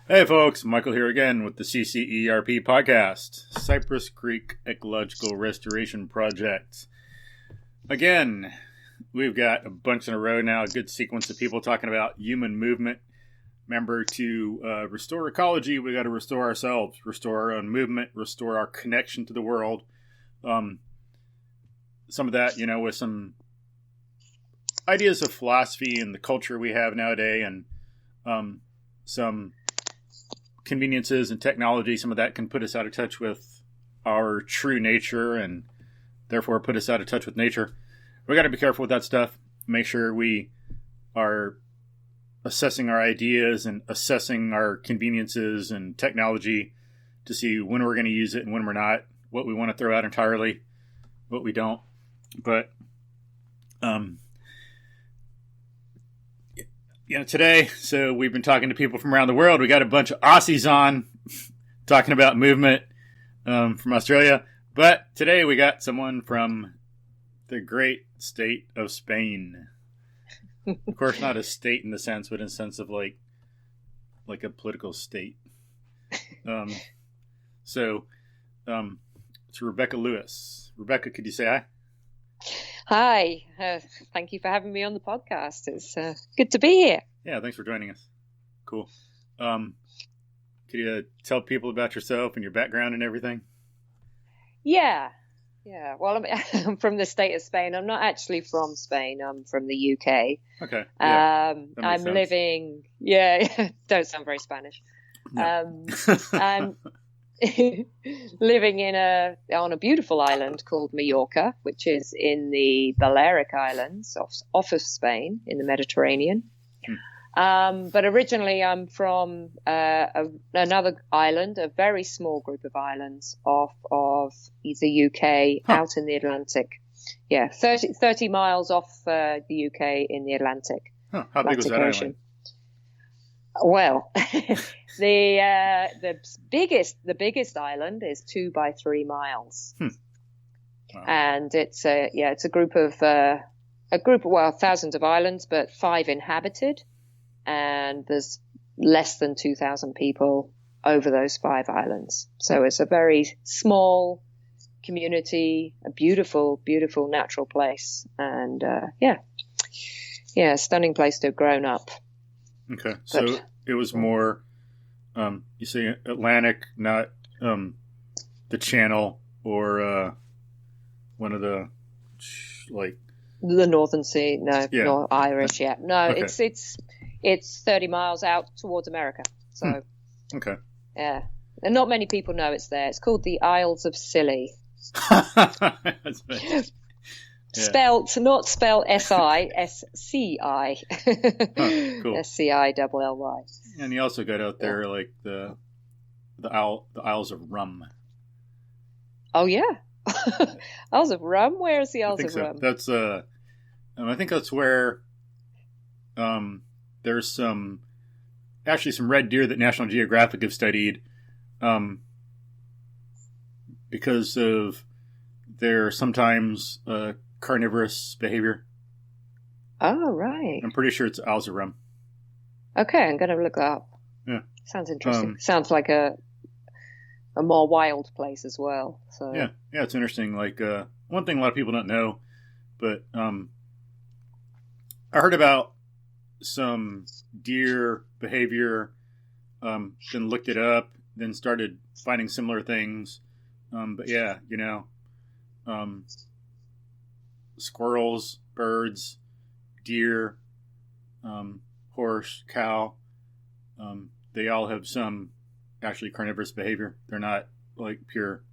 Hey folks, Michael here again with the CCERP podcast, Cypress Creek Ecological Restoration Project. Again, we've got a bunch in a row now, a good sequence of people talking about human movement. Remember, to restore ecology, we got to restore ourselves, restore our own movement, restore our connection to the world. Some of that, with some ideas of philosophy and the culture we have nowadays, and some conveniences and technology. Some of that can put us out of touch with our true nature and therefore put us out of touch with nature. We got to be careful with that stuff. Make sure we are assessing our ideas and assessing our conveniences and technology to see when we're going to use it and when we're not, what we want to throw out entirely, what we don't. But today, so we've been talking to people from around the world. We got a bunch of Aussies on talking about movement from Australia. But today we got someone from the great state of Spain. Of course, not a state in the sense, but in the sense of like a political state. So it's Rebecca Lewis. Rebecca, could you say hi? Hi, thank you for having me on the podcast. It's good to be here. Yeah, thanks for joining us. Cool. Could you tell people about yourself and your background and everything? Yeah. Well, I'm from the state of Spain. I'm not actually from Spain. I'm from the UK. Okay. Yeah, I'm living. Yeah, don't sound very Spanish. No. I'm living on a beautiful island called Mallorca, which is in the Balearic Islands off of Spain in the Mediterranean. But originally I'm from another island, a very small group of islands off of the UK out in the Atlantic. Yeah, 30 miles off the UK in the Atlantic. Huh. How big was that island? Well, the biggest island is 2 by 3 miles, Wow. and it's a group of thousands of islands, but 5 inhabited, and there's less than 2,000 people over those 5 islands. So it's a very small community, a beautiful, beautiful natural place, and stunning place to have grown up. Okay, so it was more, you say Atlantic, not the Channel or one of the, like... The Northern Sea, no, yeah. North Irish, yeah. No, okay. It's 30 miles out towards America, so... Okay. Yeah, and not many people know it's there. It's called the Isles of Scilly. That's nice. Yeah. Not spelled S-I-S-C-I. Cool. S-C-I-L-L-Y. And you also got out there like the Isles of Rum. Oh yeah, Isles of Rum. Where's the Isles of Rum? That's I think that's where there's some red deer that National Geographic have studied because of their sometimes carnivorous behavior. Oh, right. I'm pretty sure it's Isles of Rum. Okay, I'm going to look that up. Yeah. Sounds interesting. Sounds like a more wild place as well. So Yeah, it's interesting. Like one thing a lot of people don't know, but I heard about some deer behavior, then looked it up, then started finding similar things. But yeah, squirrels, birds, deer, horse, cow, they all have some actually carnivorous behavior. They're not like pure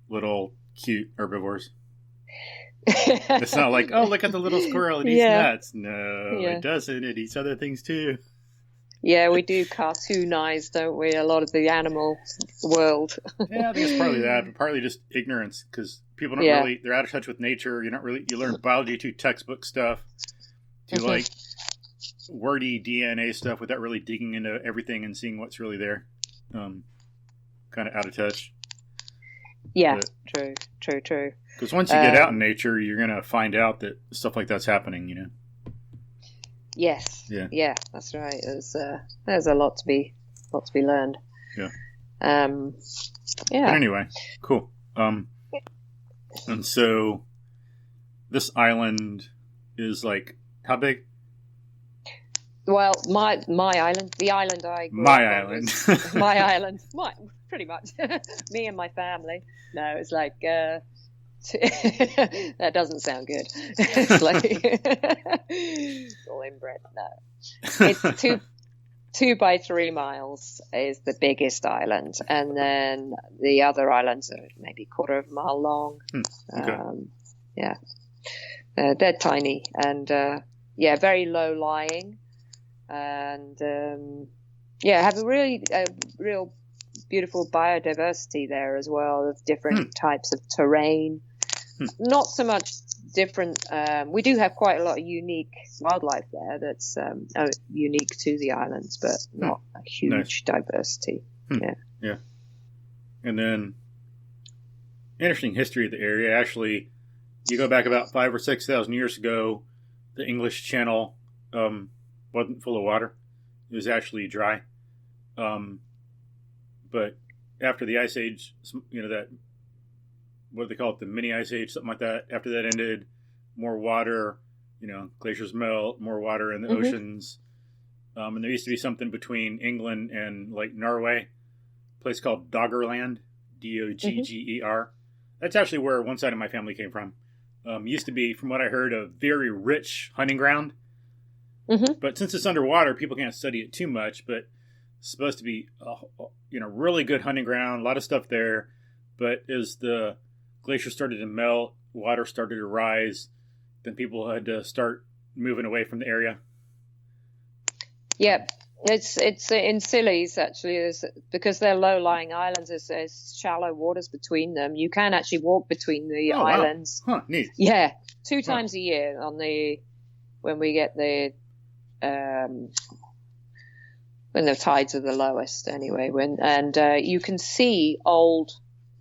little cute herbivores. It's not like, oh, look at the little squirrel, it eats nuts. No, it doesn't. It eats other things too. Yeah, we do cartoonize, don't we, a lot of the animal world. Yeah, I think it's partly that, but partly just ignorance, because people don't really, they're out of touch with nature. You learn biology to textbook stuff, to like wordy DNA stuff without really digging into everything and seeing what's really there. Kind of out of touch. Yeah, true. Because once you get out in nature, you're going to find out that stuff like that's happening, Yes. Yeah, that's right. There's a lot to be lot to be learned. Yeah. Yeah. But anyway, cool. And so this island is like how big? Well, my island, the island I grew My up on island. was my island, pretty much. Me and my family. No, it's like that doesn't sound good. It's like all inbred. No, it's 2 by 3 miles is the biggest island, and then the other islands are maybe 1/4 of a mile long. Okay. Yeah, they're tiny and very low lying. And have a real beautiful biodiversity there as well, of different types of terrain. Not so much different. We do have quite a lot of unique wildlife there that's unique to the islands, but not a huge diversity. Yeah. And then interesting history of the area. Actually, you go back about 5,000 or 6,000 years ago, the English Channel wasn't full of water. It was actually dry. But after the Ice Age, that, what do they call it, the mini Ice Age, something like that. After that ended, more water, glaciers melt, more water in the oceans. And there used to be something between England and like Norway, a place called Doggerland, Dogger. That's actually where one side of my family came from. Used to be, from what I heard, a very rich hunting ground. But since it's underwater, people can't study it too much. But it's supposed to be, really good hunting ground. A lot of stuff there. But as the glacier started to melt, water started to rise, then people had to start moving away from the area. Yep, it's in Scillies actually, because they're low-lying islands. There's shallow waters between them. You can actually walk between the islands. Wow. Huh, neat. Yeah, 2 times a year when we get when the tides are the lowest anyway, you can see old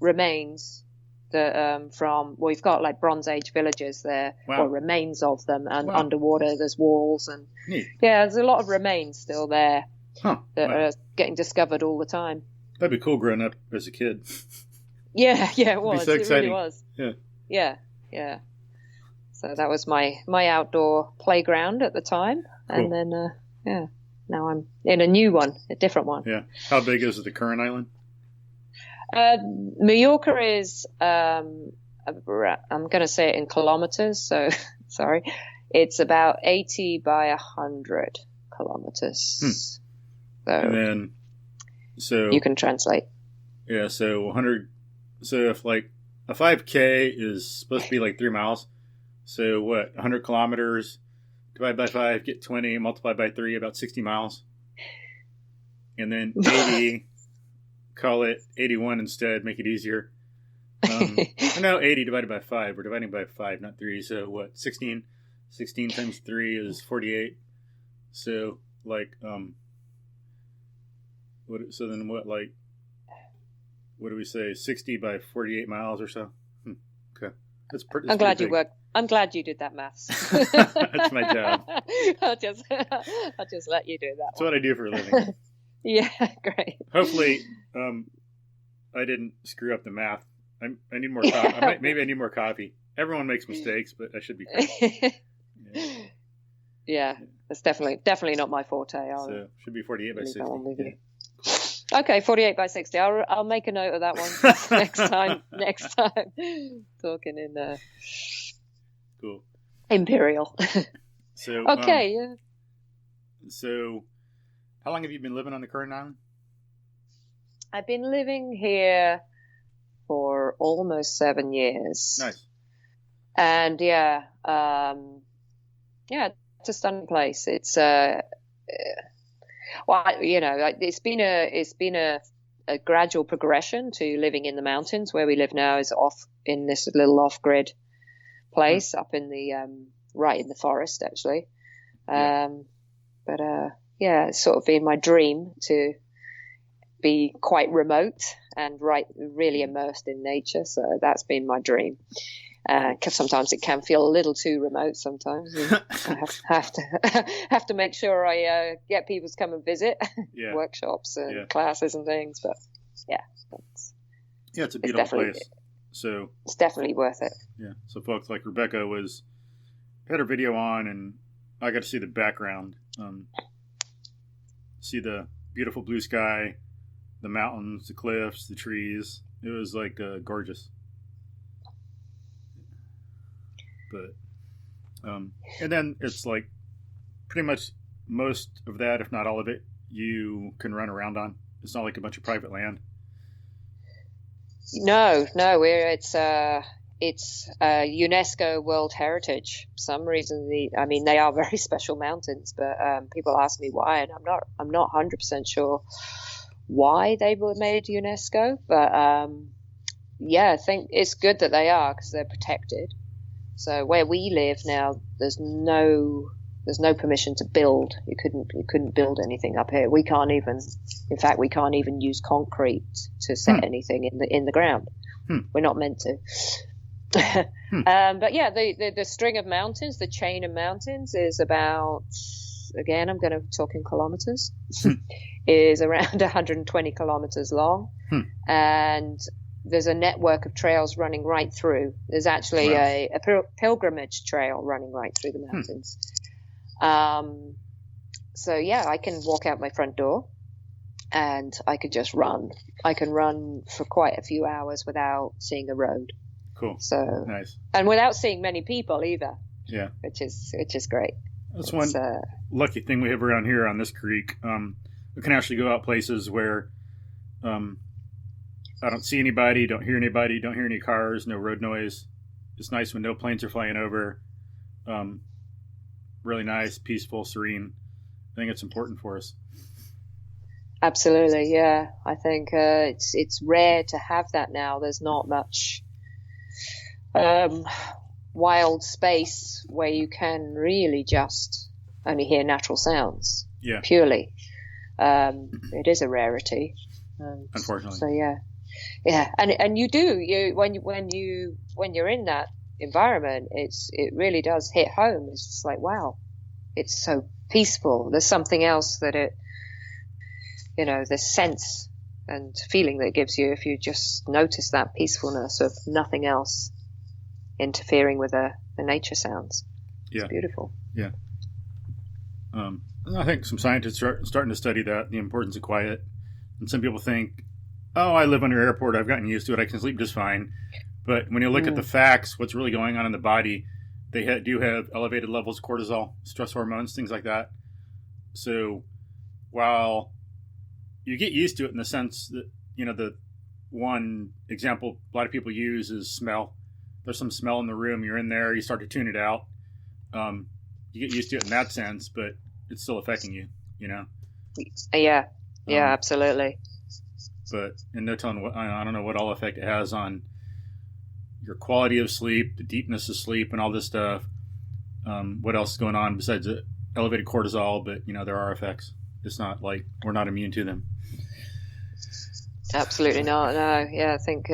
remains that we've got like Bronze Age villages there, or remains of them, and underwater there's walls, and there's a lot of remains still there that are getting discovered all the time. That'd be cool growing up as a kid. Yeah, it was. So exciting. It really was. Yeah. So that was my outdoor playground at the time. Cool. And then, now I'm in a new one, a different one. Yeah. How big is the current island? Mallorca is, I'm going to say it in kilometers, so sorry. It's about 80 by 100 kilometers. So you can translate. Yeah, so 100. So if like a 5K is supposed to be like 3 miles, so what? 100 kilometers divide by 5, get 20, multiply by 3, about 60 miles. And then 80, call it 81 instead, make it easier. No, 80 divided by 5. We're dividing by 5, not 3. So what? 16. 16 times 3 is 48. So like, so then what, like, what do we say? 60 by 48 miles or so? Okay. I'm glad you worked. I'm glad you did that maths. That's my job. I'll just let you do that. That's what I do for a living. Yeah, great. Hopefully, I didn't screw up the math. I need more coffee. Maybe I need more coffee. Everyone makes mistakes, but I should be fine. Yeah, that's definitely not my forte. So should be 48 by 60. Yeah. Okay, 48 by 60. I'll make a note of that one next time. Talking in cool. Imperial. So okay. So, how long have you been living on the current island? I've been living here for almost 7 years. Nice. And it's a stunning place. It's it's been a gradual progression to living in the mountains. Where we live now is off in this little off-grid place up in the right in the forest actually. It's sort of been my dream to be quite remote and really immersed in nature. So that's been my dream. Because sometimes it can feel a little too remote sometimes. And I have to make sure I get people to come and visit workshops and classes and things. But it's a beautiful place. So it's definitely worth it. Yeah. So folks like Rebecca had her video on, and I got to see the background, see the beautiful blue sky, the mountains, the cliffs, the trees. It was like gorgeous. But and then it's like pretty much most of that, if not all of it, you can run around on. It's not like a bunch of private land. No, it's UNESCO World Heritage. For some reason, they are very special mountains, but people ask me why, and I'm not 100% sure why they were made UNESCO. But I think it's good that they are, because they're protected. So where we live now, there's no permission to build. You couldn't build anything up here. We can't even use concrete to set anything in the ground. We're not meant to. But the string of mountains, the chain of mountains, is about, again, I'm going to talk in kilometers, is around 120 kilometers long, and there's a network of trails running right through. There's actually a pilgrimage trail running right through the mountains. So I can walk out my front door and I could just run. I can run for quite a few hours without seeing a road. Cool. So nice. And without seeing many people either. Yeah. Which is great. That's one lucky thing we have around here on this creek. We can actually go out places where I don't see anybody, don't hear anybody, don't hear any cars, no road noise. It's nice when no planes are flying over. Really nice, peaceful, serene. I think it's important for us. Absolutely, yeah. I think it's rare to have that now. There's not much wild space where you can really just only hear natural sounds. Yeah. Purely. It is a rarity. Unfortunately. So and when you're in that environment, it really does hit home. It's just like, wow, it's so peaceful. There's something else that this sense and feeling that it gives you if you just notice that peacefulness of nothing else interfering with the nature sounds. It's beautiful. Yeah. I think some scientists are starting to study that, the importance of quiet. And some people think, oh, I live under an airport, I've gotten used to it, I can sleep just fine. But when you look at the facts, what's really going on in the body, they do have elevated levels of cortisol, stress hormones, things like that. So while you get used to it in the sense that, the one example a lot of people use is smell. There's some smell in the room, you're in there, you start to tune it out. You get used to it in that sense, but it's still affecting you, Yeah, absolutely. But in no telling, I don't know what all effect it has on your quality of sleep, the deepness of sleep, and all this stuff. What else is going on besides the elevated cortisol? But there are effects. It's not like we're not immune to them. Absolutely not. No. Yeah, I think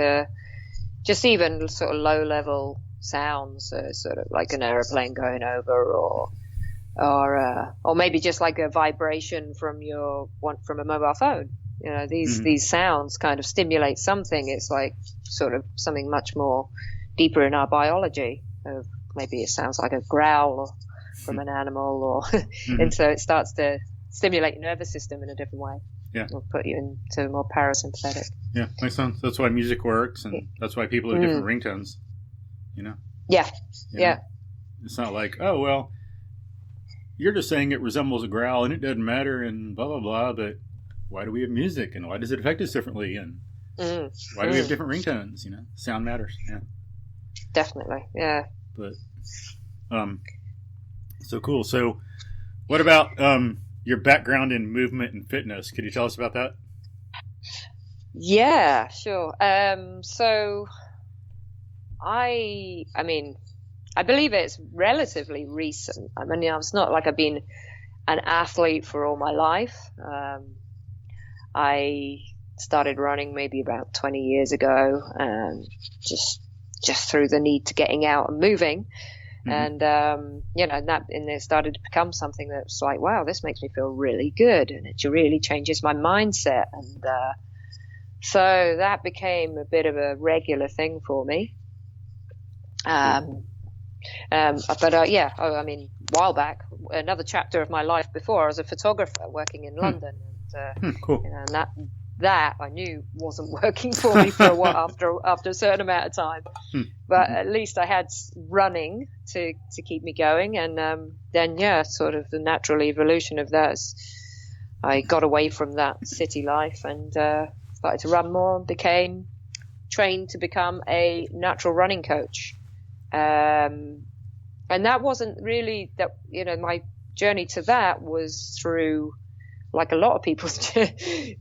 just even sort of low-level sounds, sort of like an airplane going over, or maybe just like a vibration from a mobile phone. These sounds kind of stimulate something. It's like sort of something much more deeper in our biology. Maybe it sounds like a growl from an animal, or and so it starts to stimulate your nervous system in a different way. Yeah, or put you into more parasympathetic. Yeah, makes sense. That's why music works, and that's why people have different ringtones. Yeah. It's not like, oh well, you're just saying it resembles a growl and it doesn't matter and blah blah blah, but why do we have music and why does it affect us differently and why do we have different ringtones? Sound matters. Yeah, definitely. Yeah. But so cool. So what about your background in movement and fitness? Could you tell us about that? Yeah, sure. So I believe it's relatively recent. It's not like I've been an athlete for all my life. I started running maybe about 20 years ago, and just just through the need to getting out and moving. And, and it started to become something that was like, wow, this makes me feel really good. And it really changes my mindset. And so that became a bit of a regular thing for me. I mean, a while back, another chapter of my life before, I was a photographer working in London. And, cool. And that I knew wasn't working for me for a while after a certain amount of time. But at least I had running to keep me going. And then, sort of the natural evolution of that is I got away from that city life and started to run more, became trained to become a natural running coach. And that wasn't really that, my journey to that was through, like a lot of people's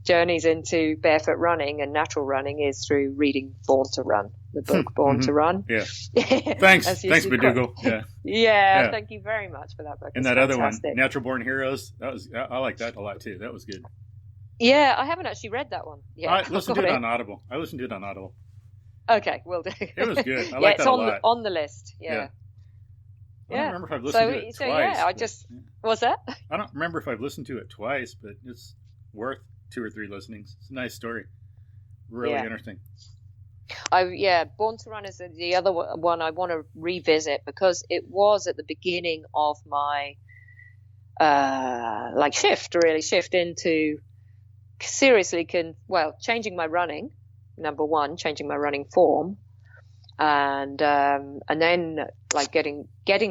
journeys into barefoot running and natural running is through reading Born to Run, the book Born to Run. Yeah. Thanks, Badougal. Yeah, thank you very much for that book. And that other one, Natural Born Heroes, I like that a lot too. That was good. Yeah, I haven't actually read that one. Yeah, I listened to it on Audible. Okay, will do. It was good. I like that a lot. It's on the list. Yeah. I don't remember if I've listened to it twice. What's that? I don't remember if I've listened to it twice, but it's worth 2 or 3 listenings. It's a nice story. Really interesting. Born to Run is the other one I want to revisit because it was at the beginning of my shift into seriously changing my running. Number one, changing my running form. And then like getting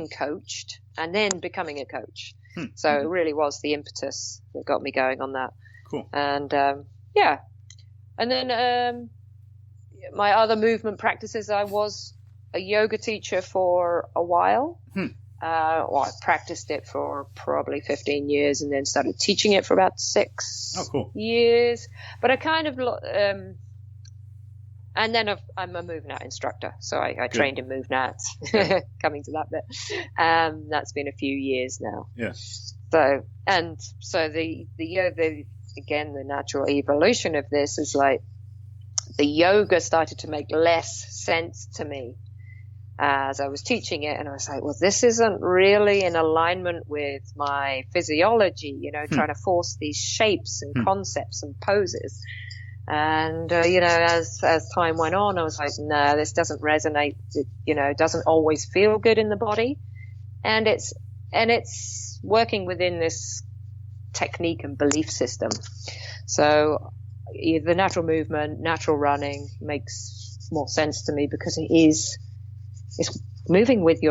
coached and then becoming a coach. So it really was the impetus that got me going on that. Cool. And and then my other movement practices, I was a yoga teacher for a while. I practiced it for probably 15 years and then started teaching it for about 6 years. But I kind of and then I'm a MovNat instructor, so I trained in MovNat. Coming to that bit, that's been a few years now. Yeah. So the natural evolution of this is like the yoga started to make less sense to me as I was teaching it, and I was like, well, this isn't really in alignment with my physiology. Trying to force these shapes and concepts and poses. And, as time went on, I was like, no, this doesn't resonate. It doesn't always feel good in the body. And it's working within this technique and belief system. So the natural movement, natural running makes more sense to me because it's moving with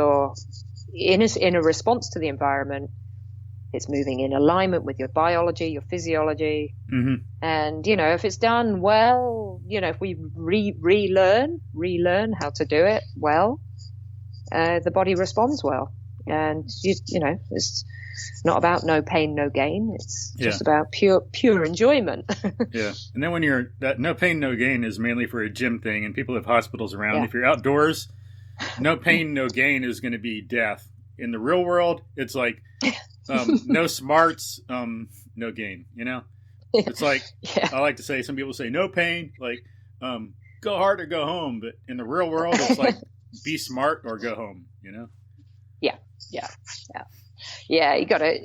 in a response to the environment. It's moving in alignment with your biology, your physiology. And, if it's done well, if we relearn how to do it well, the body responds well. And, it's not about no pain, no gain. It's just about pure enjoyment. Yeah. And then when that no pain, no gain is mainly for a gym thing and people have hospitals around. Yeah. If you're outdoors, no pain, no gain is going to be death. In the real world, it's like, no smarts, no gain, It's like, I like to say, some people say no pain, like, go hard or go home. But in the real world, it's like, be smart or go home, Yeah, you got to,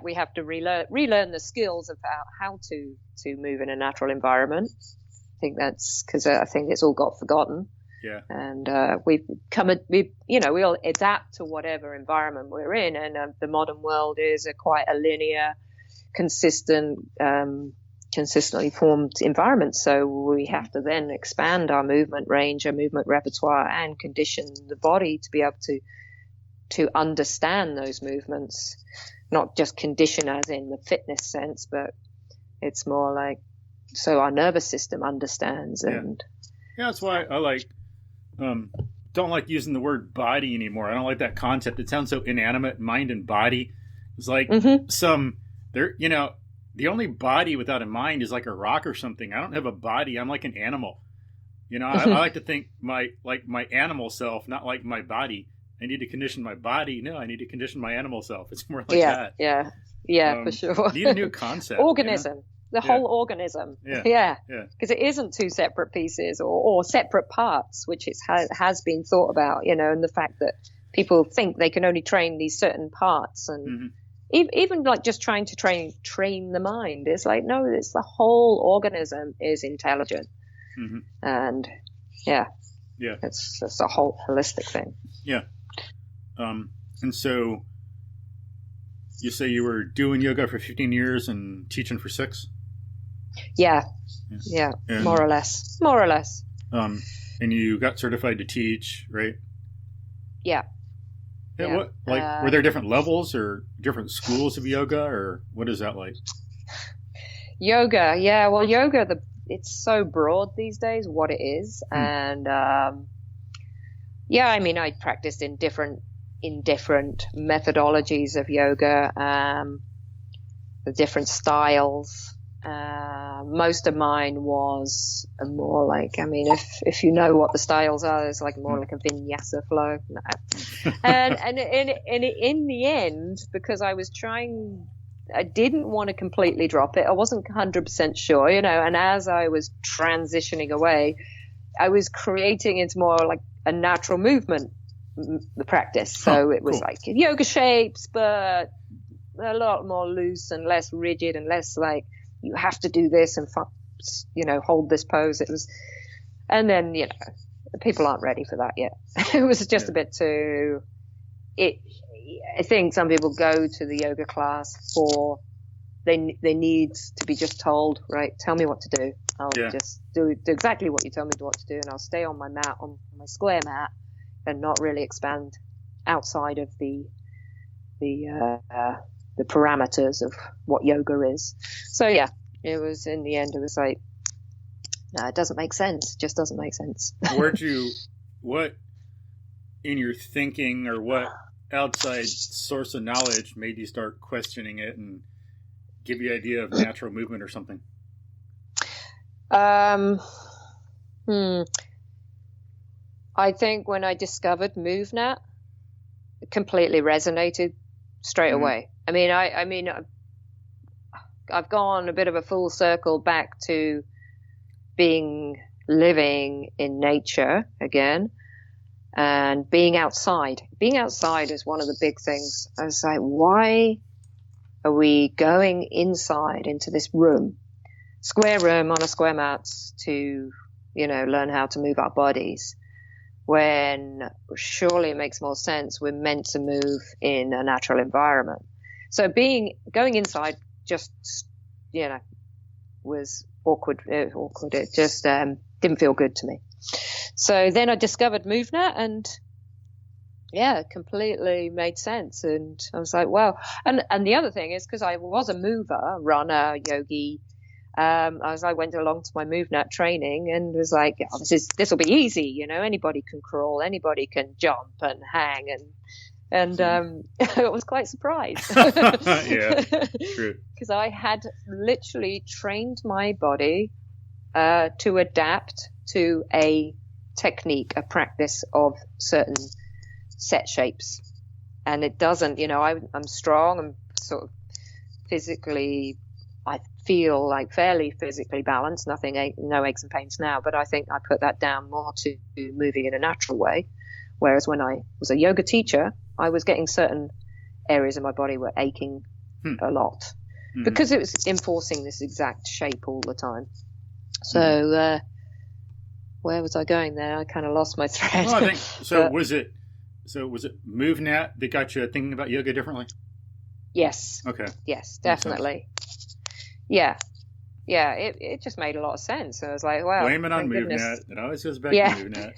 we have to relearn the skills about how to move in a natural environment. I think that's because I think it's all got forgotten. Yeah. And we all adapt to whatever environment we're in, and the modern world is quite a linear, consistently formed environment. So we have to then expand our movement range, our movement repertoire, and condition the body to be able to understand those movements, not just condition as in the fitness sense, but it's more like so our nervous system understands. And that's why I don't like using the word body anymore. I don't like that concept. It sounds so inanimate, mind and body. It's like the only body without a mind is like a rock or something. I don't have a body. I'm like an animal. I like to think my animal self, not like my body. I need to condition my body. No, I need to condition my animal self. It's more like that. Yeah, for sure. Need a new concept. Organism. the whole organism. Yeah. Because it isn't two separate pieces or separate parts, which has been thought about, and the fact that people think they can only train these certain parts, and even like just trying to train the mind. It's like, no, it's the whole organism is intelligent. And it's just a whole holistic thing. And so you say you were doing yoga for 15 years and teaching for 6? Yeah, and, more or less. And you got certified to teach, right? Yeah. What, were there different levels or different schools of yoga, or what is that like? Yoga, yeah. Well, yoga, it's so broad these days what it is. And I mean, I practiced in different methodologies of yoga, the different styles. Most of mine was more like, I mean, if you know what the styles are, it's like more like a vinyasa flow. and in the end, because I didn't want to completely drop it. I wasn't 100% sure, and as I was transitioning away, I was creating into more like a natural movement, the practice. So it was like yoga shapes, but a lot more loose and less rigid and less like, you have to do this and hold this pose. It was, and then people aren't ready for that yet. It was just a bit too. I think some people go to the yoga class for they need to be just told, right? Tell me what to do. I'll just do exactly what you tell me what to do, and I'll stay on my mat, on my square mat, and not really expand outside of the parameters of what yoga is. So it was, in the end, it was like, no, it doesn't make sense. It just doesn't make sense. What in your thinking, or what outside source of knowledge made you start questioning it and give you an idea of natural movement or something? I think when I discovered MovNat, it completely resonated straight away. I mean, I've gone a bit of a full circle back to living in nature again, and being outside. Being outside is one of the big things. I was like, why are we going inside into this square room on a square mat to, learn how to move our bodies, when surely it makes more sense we're meant to move in a natural environment. So going inside just, was awkward. It just didn't feel good to me. So then I discovered MovNat, and it completely made sense. And I was like, wow. And the other thing is, because I was a mover, runner, yogi, I went along to my MovNat training and was like, this will be easy. Anybody can crawl, anybody can jump and hang, and I was quite surprised. Yeah, true. Because I had literally trained my body to adapt to a technique, a practice of certain set shapes. And it doesn't, I'm strong, I'm sort of physically, I feel like fairly physically balanced, no aches and pains now, but I think I put that down more to moving in a natural way. Whereas when I was a yoga teacher, I was getting certain areas of my body were aching a lot because it was enforcing this exact shape all the time. So where was I going there? I kind of lost my thread. Well, I think so. Was it MovNat that got you thinking about yoga differently? Yes. Okay. Yes, definitely. Yeah. It just made a lot of sense. I was like, wow. Blame it on MovNat. It always goes back to MovNat.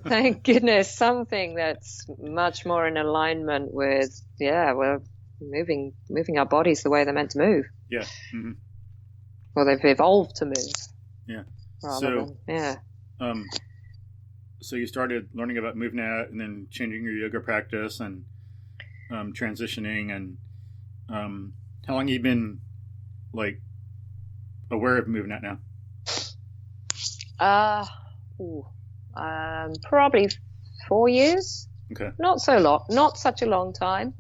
Thank goodness, something that's much more in alignment with, we're moving our bodies the way they're meant to move. Yeah. Mm-hmm. Well, they've evolved to move. Yeah. So you started learning about MovNat and then changing your yoga practice and transitioning. And how long have you been aware of MovNat now? Probably 4 years. Okay. Not so long. Not such a long time.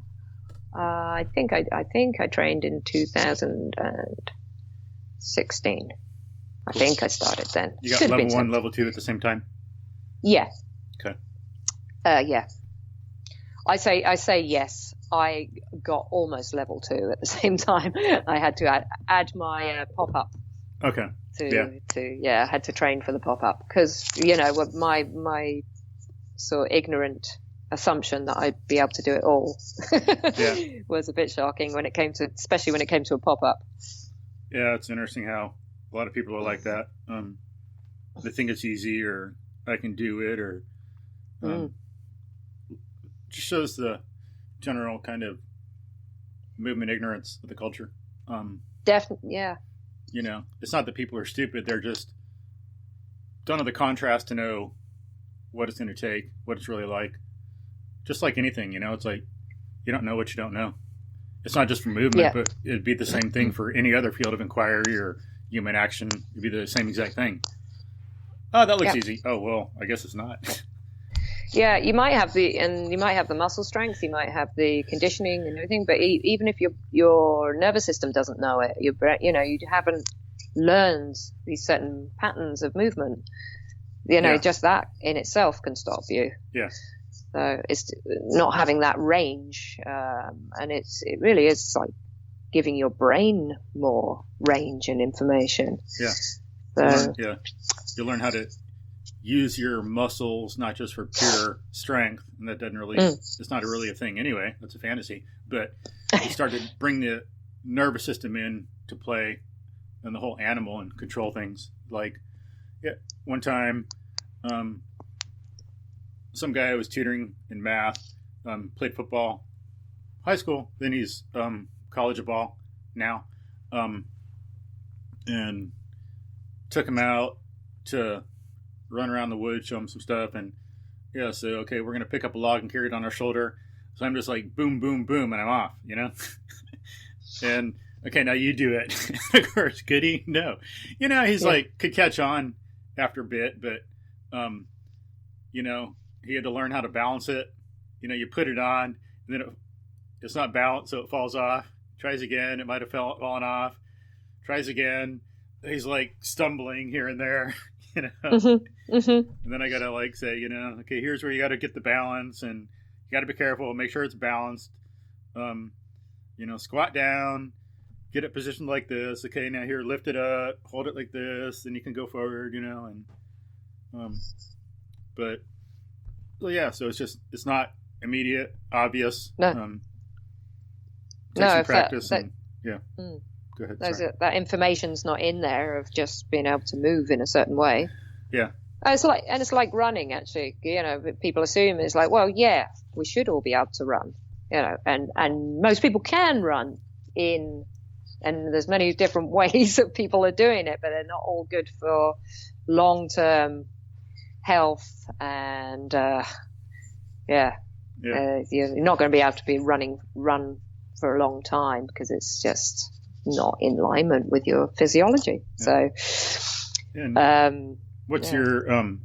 I think I trained in 2000 and 16. I think I started then. You got level 1, level 2 at the same time? Yeah. Okay. Yeah. I say yes. I got almost level 2 at the same time. I had to add my pop-up. Okay. I had to train for the pop-up because, my sort of ignorant assumption that I'd be able to do it all was a bit shocking especially when it came to a pop-up. Yeah, it's interesting how a lot of people are like that. They think it's easy, or I can do it, or just shows the general kind of movement ignorance of the culture. Definitely, yeah. It's not that people are stupid; they're just don't have the contrast to know what it's going to take, what it's really like. Just like anything, it's like you don't know what you don't know. It's not just for movement, but it'd be the same thing for any other field of inquiry or human action. It'd be the same exact thing. Oh, that looks easy. Oh, well, I guess it's not. Yeah, you might have the muscle strength, you might have the conditioning and everything, but even if your nervous system doesn't know it, you haven't learned these certain patterns of movement. Just that in itself can stop you. Yeah. So it's not having that range, and it really is like giving your brain more range and information. Yeah. You learn how to use your muscles not just for pure strength, and that doesn't really it's not really a thing anyway. That's a fantasy. But you start to bring the nervous system in to play and the whole animal and control things. Like one time some guy I was tutoring in math played football high school, then he's college ball now, and took him out to run around the woods, show him some stuff, and so okay, we're gonna pick up a log and carry it on our shoulder. So I'm just like boom, boom, boom, and I'm off, and okay, now you do it. Of course, could he? No, he's like could catch on after a bit, but he had to learn how to balance it. You put it on, and then it's not balanced, so it falls off. Tries again, it might have fallen off. Tries again. He's like stumbling here and there, And then I gotta like say, okay, here's where you gotta get the balance, and you gotta be careful, make sure it's balanced. Squat down, get it positioned like this. Okay, now here, lift it up, hold it like this, then you can go forward. So it's not immediate, obvious. No. Takes some practice. Go ahead. That information's not in there of just being able to move in a certain way. Yeah. It's like running, actually. People assume it's like, well, yeah, we should all be able to run. And most people can run and there's many different ways that people are doing it, but they're not all good for long-term health and you're not going to be able to run for a long time because it's just not in alignment with your physiology. Yeah. So, what's your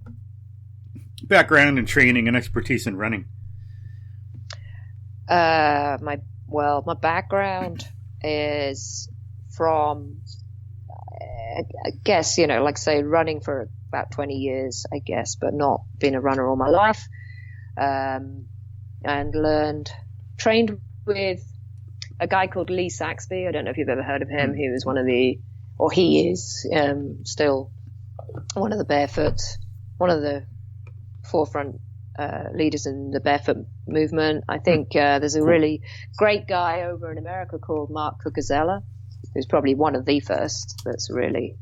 background and training and expertise in running? My background is from, I guess, like say running for about 20 years, I guess, but not been a runner all my life. And trained with a guy called Lee Saxby. I don't know if you've ever heard of him. He was he is still one of the Barefoot, one of the forefront leaders in the Barefoot movement. I think there's a really great guy over in America called Mark Cucuzella, who's probably one of the first that's really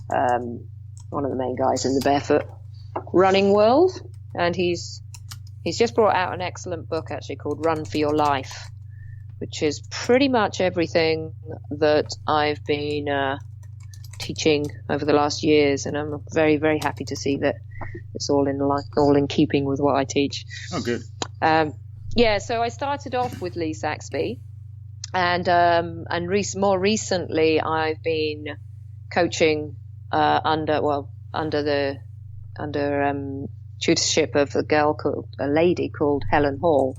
one of the main guys in the Barefoot running world. And he's just brought out an excellent book actually called Run for Your Life, which is pretty much everything that I've been teaching over the last years, and I'm very, very happy to see that it's all in keeping with what I teach. Oh, good. So I started off with Lee Saxby, and more recently I've been coaching under tutorship of a lady called Helen Hall,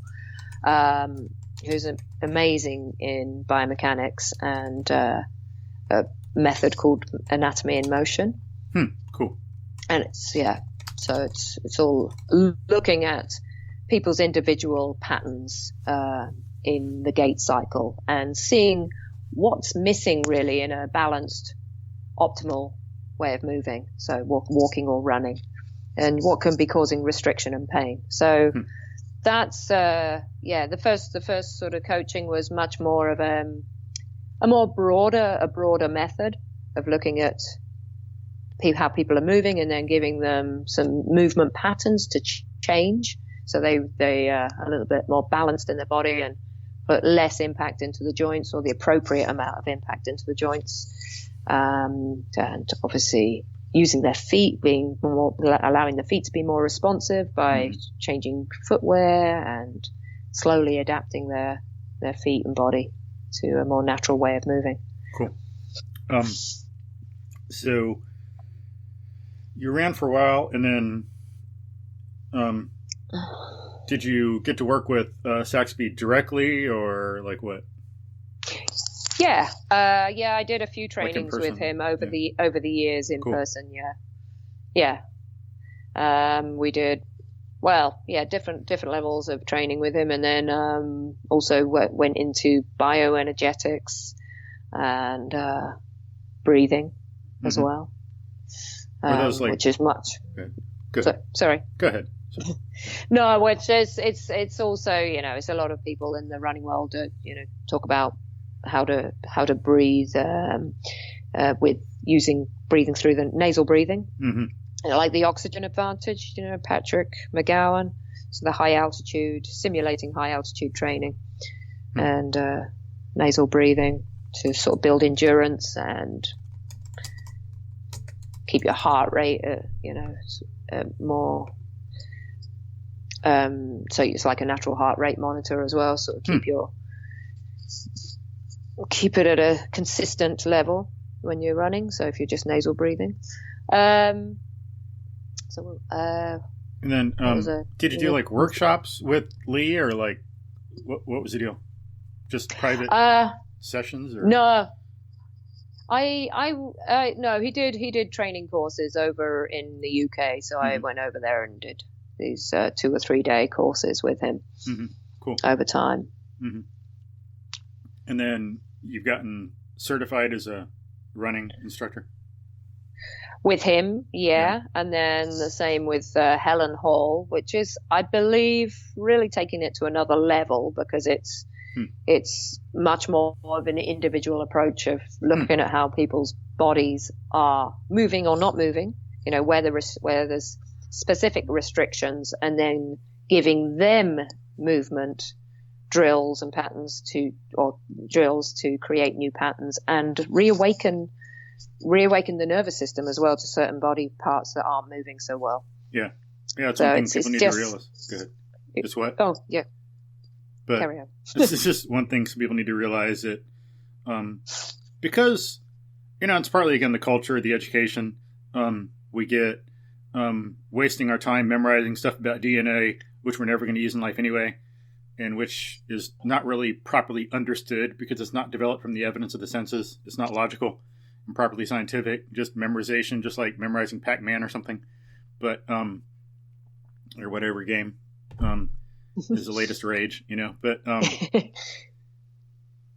who's amazing in biomechanics and method called anatomy in motion. Cool. And so it's all looking at people's individual patterns in the gait cycle and seeing what's missing really in a balanced, optimal way of moving. So walking or running, and what can be causing restriction and pain. So that's the first sort of coaching was much more of a broader method of looking at how people are moving, and then giving them some movement patterns to change, so they are a little bit more balanced in their body and put less impact into the joints, or the appropriate amount of impact into the joints, and obviously using their feet, allowing the feet to be more responsive by changing footwear and slowly adapting their feet and body to a more natural way of moving. Cool. So you ran for a while, and then did you get to work with Saxby directly, or like what? Yeah, I did a few trainings with him over the years in person. Yeah. We did different levels of training with him, and then also went into bioenergetics and breathing as well. Which is much. Good. Sorry. Go ahead. No, which is it's also, it's a lot of people in the running world that talk about how to breathe with using breathing through the nasal breathing, like the oxygen advantage. Patrick McGowan, so the simulating high altitude training, and nasal breathing to sort of build endurance and keep your heart rate more. So it's like a natural heart rate monitor as well. So keep it at a consistent level when you're running. So if you're just nasal breathing, and then did you do like workshops with Lee, or like what was the deal? Just private sessions, or no? No, he did training courses over in the UK. So I went over there and did these 2 or 3 day courses with him. Cool. Over time. And then you've gotten certified as a running instructor? With him, yeah. And then the same with Helen Hall, which is, I believe, really taking it to another level, because it's much more of an individual approach of looking at how people's bodies are moving or not moving, where there's specific restrictions, and then giving them movement drills and patterns drills to create new patterns and reawaken the nervous system as well to certain body parts that aren't moving so well. Yeah, it's something people need to realize. Go ahead. It's what? Oh, yeah. But carry on. This is just one thing some people need to realize, that because it's partly, again, the culture, the education. We get wasting our time memorizing stuff about DNA, which we're never going to use in life anyway, and which is not really properly understood because it's not developed from the evidence of the senses. It's not logical and properly scientific, just memorization, just like memorizing Pac-Man or something. But or whatever game is the latest rage, but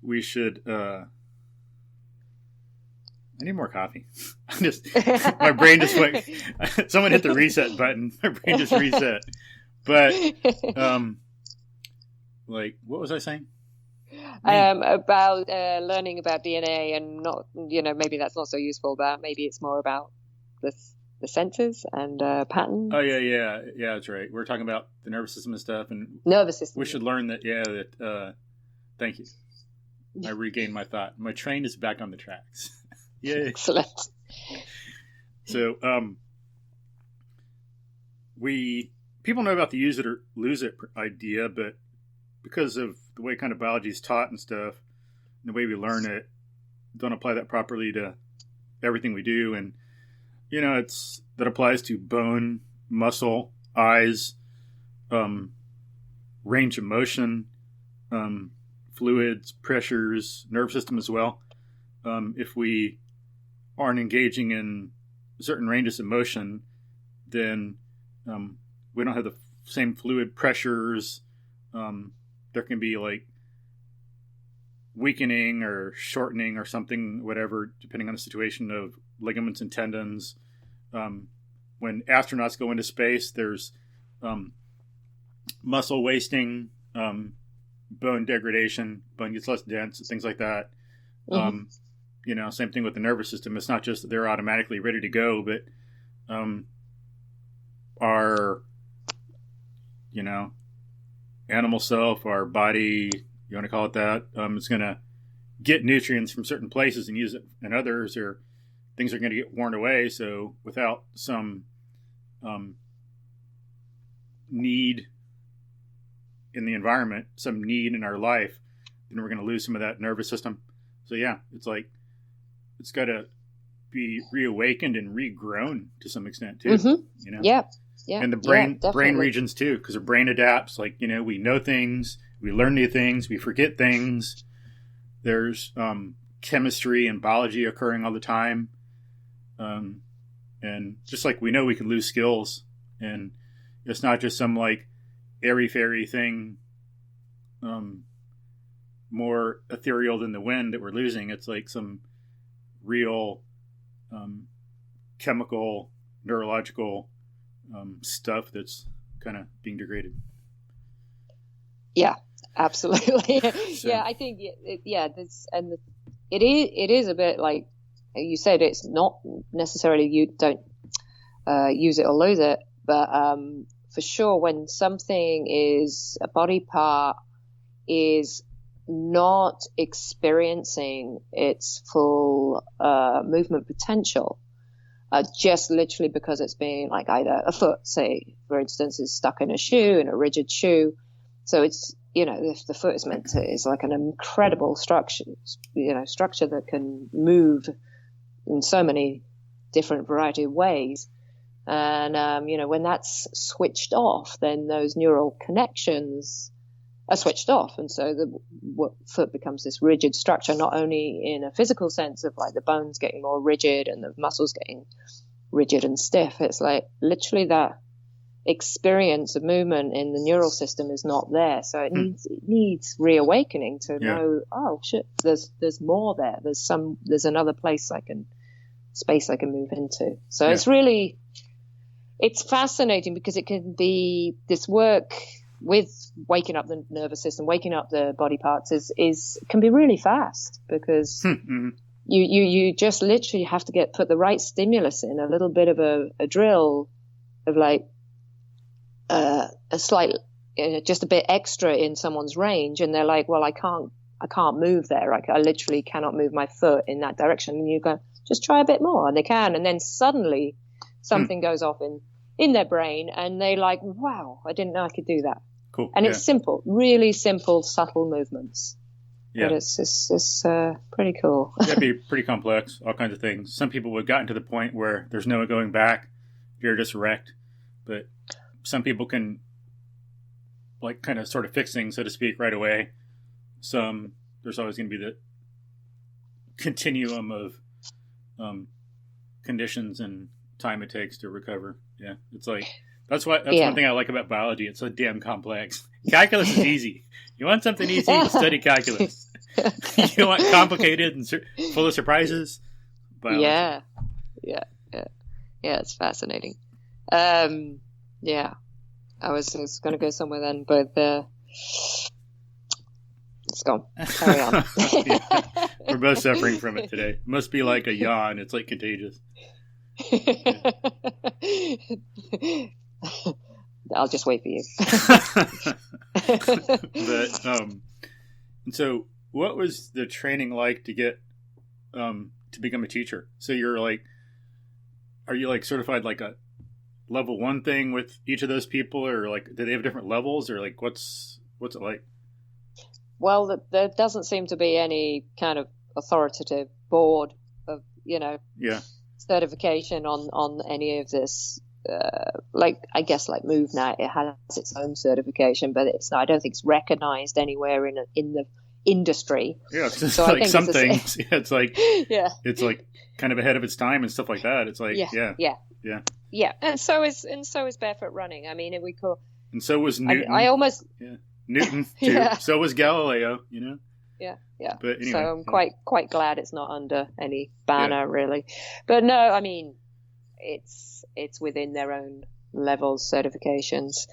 we should I need more coffee. My brain just went. Someone hit the reset button. My brain just reset. But what was I saying? About learning about DNA, and not, maybe that's not so useful. But maybe it's more about the senses and patterns. Oh yeah, that's right. We're talking about the nervous system and stuff, and nervous system. We should learn that. Yeah, that. Thank you. I regained my thought. My train is back on the tracks. Yay. Excellent. So, people know about the use it or lose it idea, but because of the way kind of biology is taught and stuff, and the way we learn it, don't apply that properly to everything we do. And, that applies to bone, muscle, eyes, range of motion, fluids, pressures, nerve system as well. If we aren't engaging in certain ranges of motion, then we don't have the same fluid pressures. There can be like weakening or shortening or something, whatever, depending on the situation of ligaments and tendons. When astronauts go into space, there's muscle wasting, bone degradation, bone gets less dense, things like that. Same thing with the nervous system. It's not just that they're automatically ready to go, but our, animal self, our body, you want to call it that, is going to get nutrients from certain places and use it in others, or things are going to get worn away. So without some need in the environment, some need in our life, then we're going to lose some of that nervous system. So yeah, it's like it's got to be reawakened and regrown to some extent too. Yeah. And the brain regions too, because the brain adapts. Like, we know things, we learn new things, we forget things. There's chemistry and biology occurring all the time. And just like we know we can lose skills, and it's not just some like airy-fairy thing, more ethereal than the wind that we're losing. It's like some real chemical, neurological stuff that's kind of being degraded. Yeah, absolutely. So, yeah, I think it is a bit like you said. It's not necessarily you don't use it or lose it, but for sure, when something is a body part is not experiencing its full movement potential, just literally because it's being like either a foot, say, for instance, is stuck in a shoe, in a rigid shoe. So it's, if the foot is like an incredible structure, structure that can move in so many different variety of ways. And, when that's switched off, then those neural connections are switched off. And so the foot becomes this rigid structure, not only in a physical sense of like the bones getting more rigid and the muscles getting rigid and stiff. It's like literally that experience of movement in the neural system is not there. So it needs reawakening to know, oh shit, there's more there. There's another space I can move into. So it's fascinating because it can be this work with waking up the nervous system, waking up the body parts can be really fast because you just literally have to put the right stimulus in, a little bit of a drill of like a slight, just a bit extra in someone's range, and they're like, well, I can't move there. I literally cannot move my foot in that direction. And you go, just try a bit more, and they can, and then suddenly something goes off in their brain, and they like, wow, I didn't know I could do that. Cool. And it's simple, really simple, subtle movements. Yeah. But it's pretty cool. That'd be pretty complex, all kinds of things. Some people would have gotten to the point where there's no going back. You're just wrecked. But some people can like kind of sort of fix things, so to speak, right away. There's always going to be the continuum of conditions and time it takes to recover. Yeah. It's like, that's one thing I like about biology. It's so damn complex. Calculus is easy. You want something easy, study calculus. You want complicated and full of surprises? Biology. Yeah, it's fascinating. Yeah. I was going to go somewhere then, but it's gone. Carry on. Yeah. We're both suffering from it today. It must be like a yawn. It's like contagious. Yeah. I'll just wait for you. But and so what was the training like to get to become a teacher? So are you like certified like a level 1 thing with each of those people, or like do they have different levels, or like what's it like? Well, there doesn't seem to be any kind of authoritative board of certification on any of this. I guess like MovNat, it has its own certification, but it's not, I don't think it's recognized anywhere in industry. Yeah, it's just so like I think some things. It's like yeah, it's like kind of ahead of its time and stuff like that. It's like yeah, and so is barefoot running. I mean, if we call, and so was Newton. I almost Newton too. Yeah. So was Galileo. Yeah. But anyway, so I'm quite glad it's not under any banner really. But no, I mean, it's within their own levels certifications.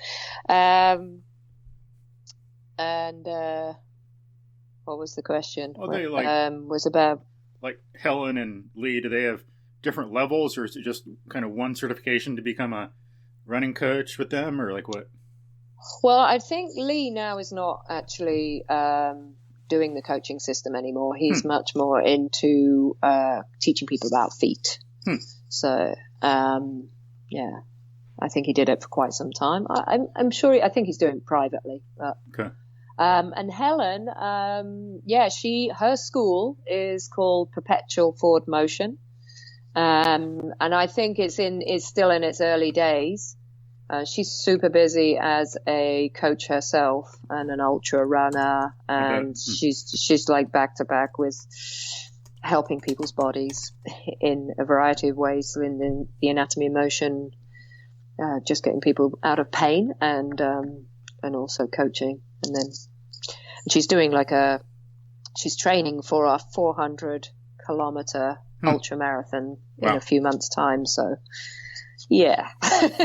And what was the question? Well, they was about like Helen and Lee. Do they have different levels, or is it just kind of one certification to become a running coach with them, or like what? Well, I think Lee now is not actually doing the coaching system anymore. He's much more into teaching people about feet. So, I think he did it for quite some time. I'm sure. I think he's doing it privately. But, okay. And Helen, her school is called Perpetual Forward Motion, and I think it's still in its early days. She's super busy as a coach herself and an ultra runner, and she's like back to back with helping people's bodies in a variety of ways in the anatomy of motion, just getting people out of pain and also coaching. And then she's doing she's training for a 400-kilometer ultra marathon in a few months' time. So, yeah,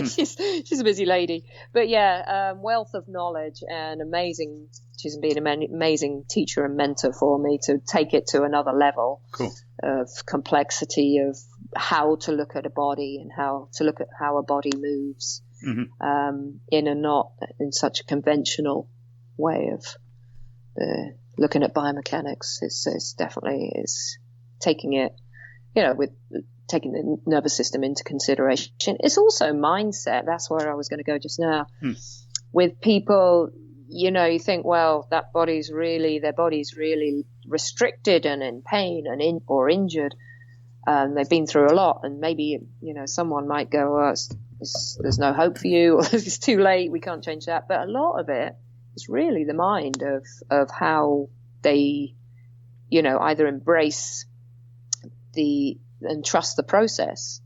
she's a busy lady. But yeah, wealth of knowledge and amazing. She's been an amazing teacher and mentor for me to take it to another level of complexity of how to look at a body and how to look at how a body moves in a not in such a conventional way of looking at biomechanics. Is definitely taking it, with taking the nervous system into consideration. It's also mindset. That's where I was going to go just now. With people, you think, well, their body's really restricted and in pain and or injured. They've been through a lot, and maybe someone might go, oh, there's no hope for you, or it's too late, we can't change that. But a lot of it is really the mind of how they, either embrace and trust the process,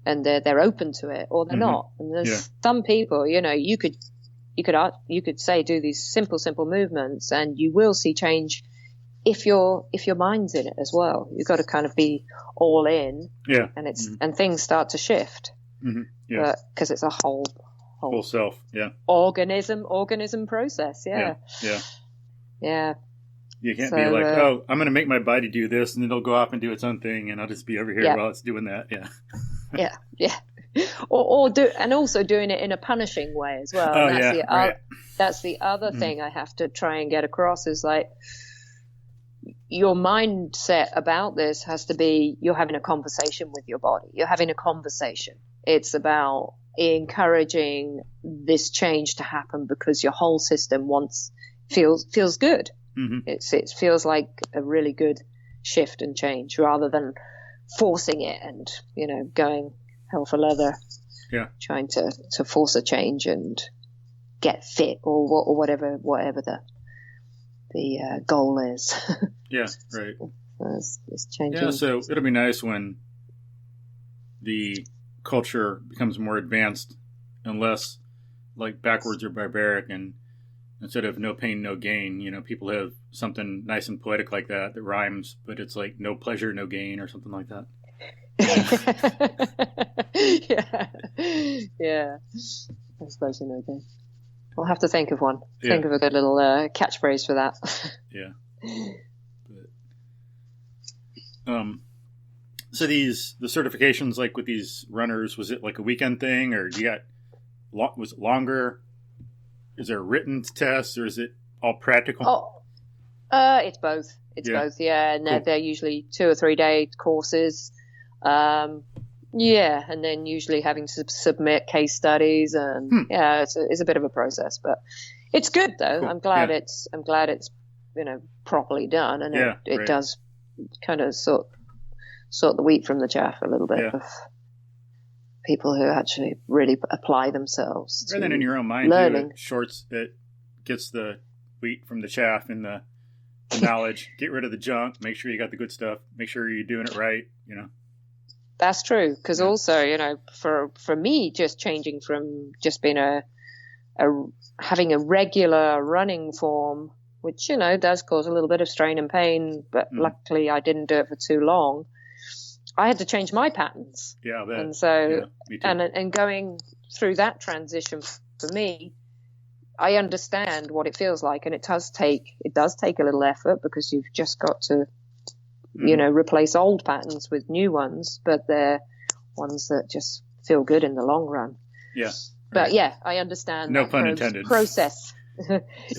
and they're open to it, or they're not. And there's some people, you could say do these simple movements, and you will see change if your mind's in it as well. You've got to kind of be all in, and and things start to shift, because it's a whole self, organism process, yeah. You can't be like, oh, I'm going to make my body do this, and then it'll go off and do its own thing, and I'll just be over here while it's doing that. Yeah. And also doing it in a punishing way as well. Oh, that's the other thing I have to try and get across is like, your mindset about this has to be, you're having a conversation with your body. You're having a conversation. It's about encouraging this change to happen because your whole system feels good. It feels like a really good shift and change, rather than forcing it and going hell for leather, trying to force a change and get fit or whatever the goal is. Right. It's changing. Yeah, so it'll be nice when the culture becomes more advanced and less like backwards or barbaric, and instead of no pain, no gain, people have something nice and poetic like that rhymes, but it's like no pleasure, no gain, or something like that. Yeah. No pleasure, no gain. We'll have to think of one. Think of a good little catchphrase for that. Yeah. But, so the certifications, like with these runners, was it like a weekend thing, or was it longer? Is there a written test, or is it all practical? It's both. It's both, and they're usually 2 or 3 day courses. And then usually having to submit case studies, and it's a bit of a process, but it's good though. Cool. I'm glad it's properly done, and it does kind of sort the wheat from the chaff a little bit of people who actually really apply themselves to and then in your own mind learning. Too, it gets the wheat from the chaff in the the knowledge, get rid of the junk, make sure you got the good stuff, make sure you're doing it right, you know. That's true. Because also, you know, for me, just changing from just being having a regular running form, which, you know, does cause a little bit of strain and pain, but luckily I didn't do it for too long. I had to change my patterns. Yeah, that, and so, me too. and going through that transition for me, I understand what it feels like, and it does take a little effort because you've just got to, you know, replace old patterns with new ones, but they're ones that just feel good in the long run. Yeah. But yeah, I understand. No pun intended. Process.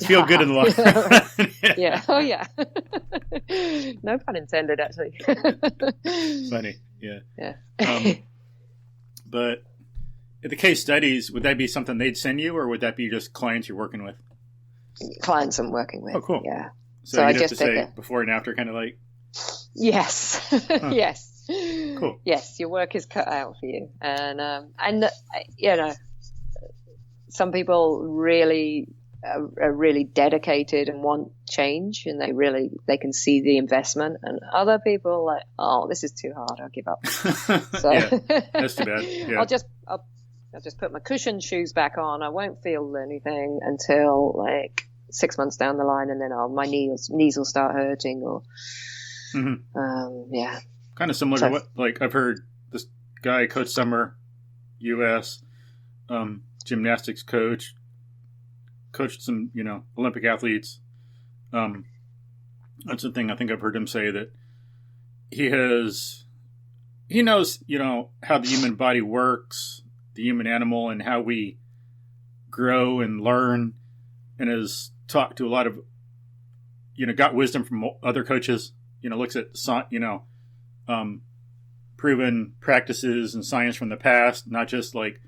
Feel good in the long run. Yeah. Oh yeah. No pun intended, actually. Funny. Yeah. Yeah. But the case studies, would that be something they'd send you, or would that be just clients you're working with? Clients I'm working with. Oh, cool. Yeah. So you'd have to say before and after, kind of like. Yes. Yes. Cool. Yes, your work is cut out for you, and you know, some people really are really dedicated and want change, and they can see the investment, and other people are like, oh, this is too hard, I'll give up. So yeah, that's too bad. Yeah. I'll just put my cushioned shoes back on. I won't feel anything until like 6 months down the line, and then my knees will start hurting, or yeah. Kind of similar to what, like, I've heard this guy, Coach Summer, U.S. Gymnastics coach, coached some, you know, Olympic athletes. That's the thing I think I've heard him say, that he knows, you know, how the human body works, the human animal, and how we grow and learn, and has talked to a lot of, you know, got wisdom from other coaches, you know, looks at, you know, proven practices and science from the past, not just like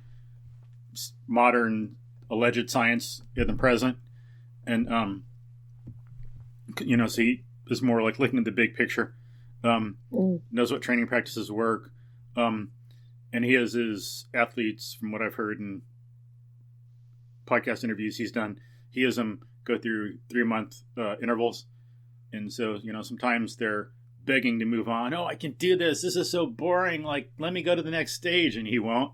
modern alleged science in the present. And, you know, so he is more like looking at the big picture, knows what training practices work. And he has his athletes, from what I've heard in podcast interviews he's done, he has them go through 3-month intervals. And so, you know, sometimes they're begging to move on. Oh, I can do this. This is so boring. Like, let me go to the next stage. And he won't,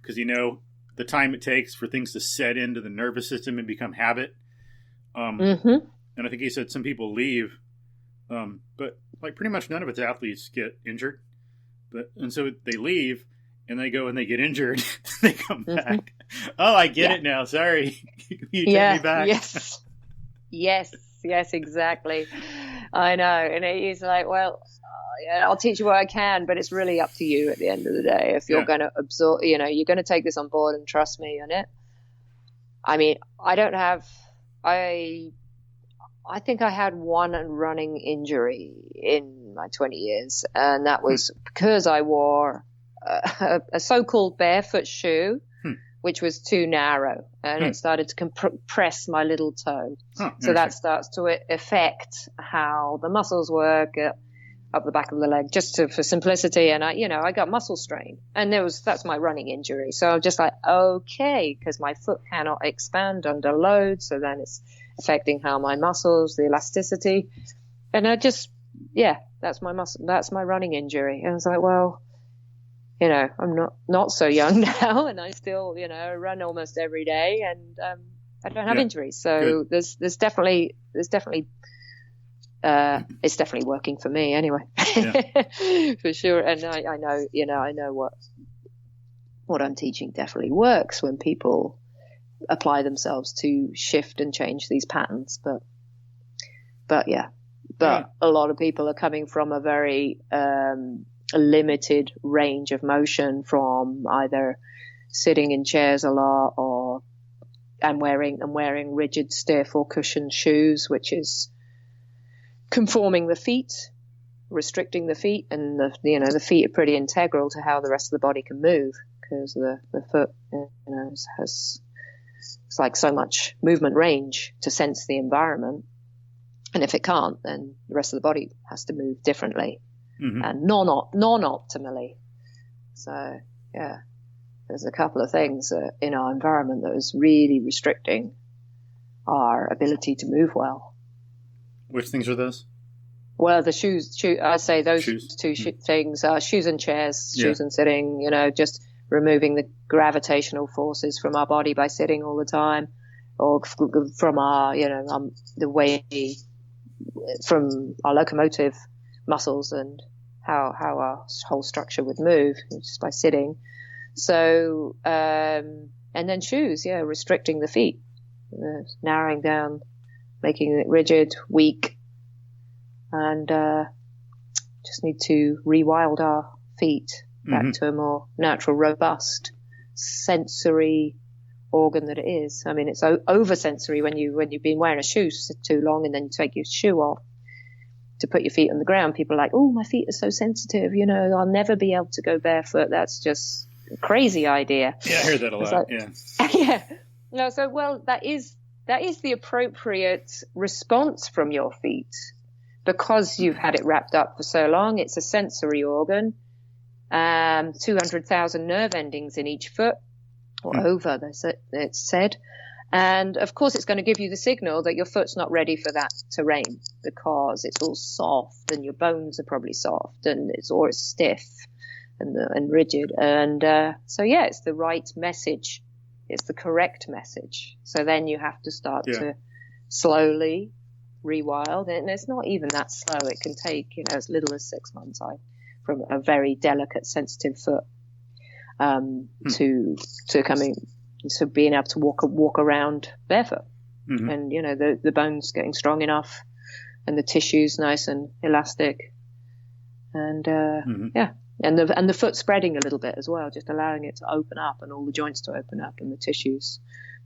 because, you know, the time it takes for things to set into the nervous system and become habit. And I think he said some people leave, but like pretty much none of its athletes get injured. And so they leave and they go and they get injured. They come back. Oh, I get it now. Sorry. You take me back. Yes, exactly. I know. And he's like, well, I'll teach you what I can, but it's really up to you at the end of the day. If you're going to absorb, you know, you're going to take this on board and trust me on it. I mean, I think I had one running injury in my 20 years, and that was because I wore a so-called barefoot shoe, which was too narrow, and it started to compress my little toe. So that starts to affect how the muscles work up the back of the leg, just for simplicity. And I got muscle strain, and that's my running injury. So I'm just like, okay, because my foot cannot expand under load, so then it's affecting how my muscles, the elasticity, and that's my running injury. And I was like, well, you know, I'm not so young now, and I still, you know, run almost every day, and I don't have injuries. So there's definitely it's definitely working for me anyway. For sure. And I know, you know, I know what I'm teaching definitely works when people apply themselves to shift and change these patterns. But a lot of people are coming from a very limited range of motion, from either sitting in chairs a lot and wearing rigid, stiff or cushioned shoes, which is conforming the feet, restricting the feet, and the feet are pretty integral to how the rest of the body can move, because the foot, you know, it's like so much movement range to sense the environment, and if it can't, then the rest of the body has to move differently and non-optimally. So yeah, there's a couple of things in our environment that is really restricting our ability to move well. Which things are those? Well, the shoes. I say those Shoes. two things are shoes and chairs, Yeah. shoes and sitting. Just removing the gravitational forces from our body by sitting all the time, or from our, the way from our locomotive muscles and how our whole structure would move just by sitting. So, and then shoes, restricting the feet, narrowing down, making it rigid, weak, and just need to rewild our feet back to a more natural, robust, sensory organ that it is. I mean, it's over-sensory when you've been wearing a shoe too long and then you take your shoe off to put your feet on the ground. People are like, oh, my feet are so sensitive, I'll never be able to go barefoot. That's just a crazy idea. Yeah, I hear that a lot, yeah. No, so, well, that is the appropriate response from your feet because you've had it wrapped up for so long. It's a sensory organ. 200,000 nerve endings in each foot, or over, it's said. And of course, it's going to give you the signal that your foot's not ready for that terrain because it's all soft and your bones are probably soft and it's stiff and rigid. And it's the right message. It's the correct message. So then you have to start to slowly rewild. And it's not even that slow. It can take, as little as 6 months from a very delicate, sensitive foot to being able to walk around barefoot, and the bones getting strong enough, and the tissues nice and elastic, and and the foot spreading a little bit as well, just allowing it to open up and all the joints to open up and the tissues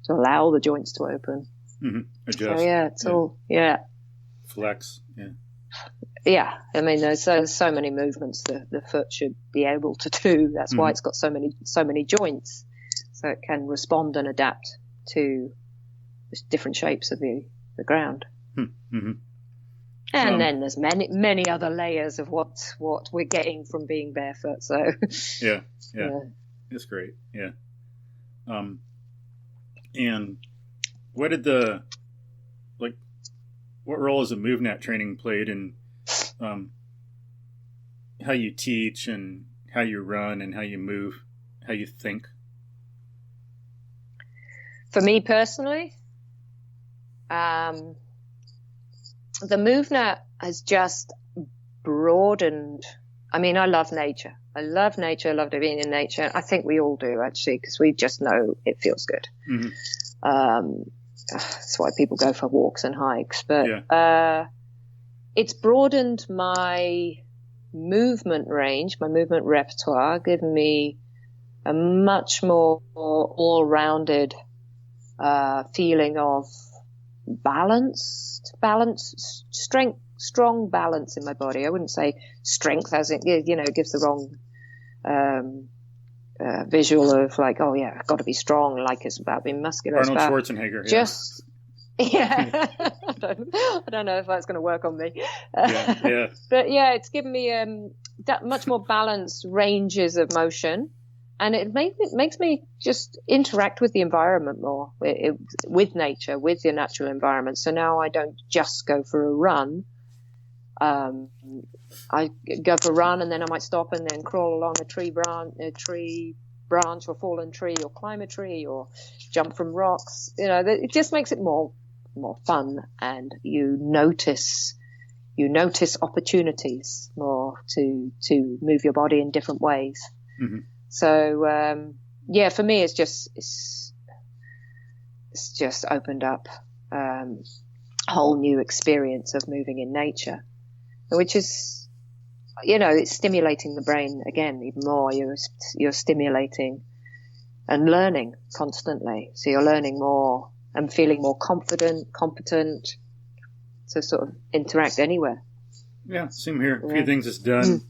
to allow the joints to open. Adjust. So it's all flex. Yeah, I mean, there's so many movements the foot should be able to do. That's why it's got so many joints, so it can respond and adapt to different shapes of the ground. And then there's many other layers of what we're getting from being barefoot. So yeah, it's great. Yeah. And what did what role has the MovNat training played in how you teach and how you run and how you move, how you think? For me personally, the MovNat has just broadened. I mean, I love nature. I love being in nature. I think we all do, actually, because we just know it feels good. That's why people go for walks and hikes. But it's broadened my movement range, my movement repertoire, given me a much more all-rounded feeling of strength, strong balance in my body. I wouldn't say strength as it gives the wrong visual of like, oh yeah, I've got to be strong, like it's about being muscular. Arnold Schwarzenegger. Just I don't know if that's going to work on me. But it's given me much more balanced ranges of motion, and it makes me just interact with the environment more, with nature, with the natural environment. So now I don't just go for a run. I go for a run and then I might stop and then crawl along a tree branch or fallen tree or climb a tree or jump from rocks. It just makes it more fun, and you notice opportunities more to move your body in different ways. So for me it's just opened up a whole new experience of moving in nature, which is it's stimulating the brain again even more. You're stimulating and learning constantly, so you're learning more and feeling more confident, competent to sort of interact anywhere. Yeah, same here. A few things it's done,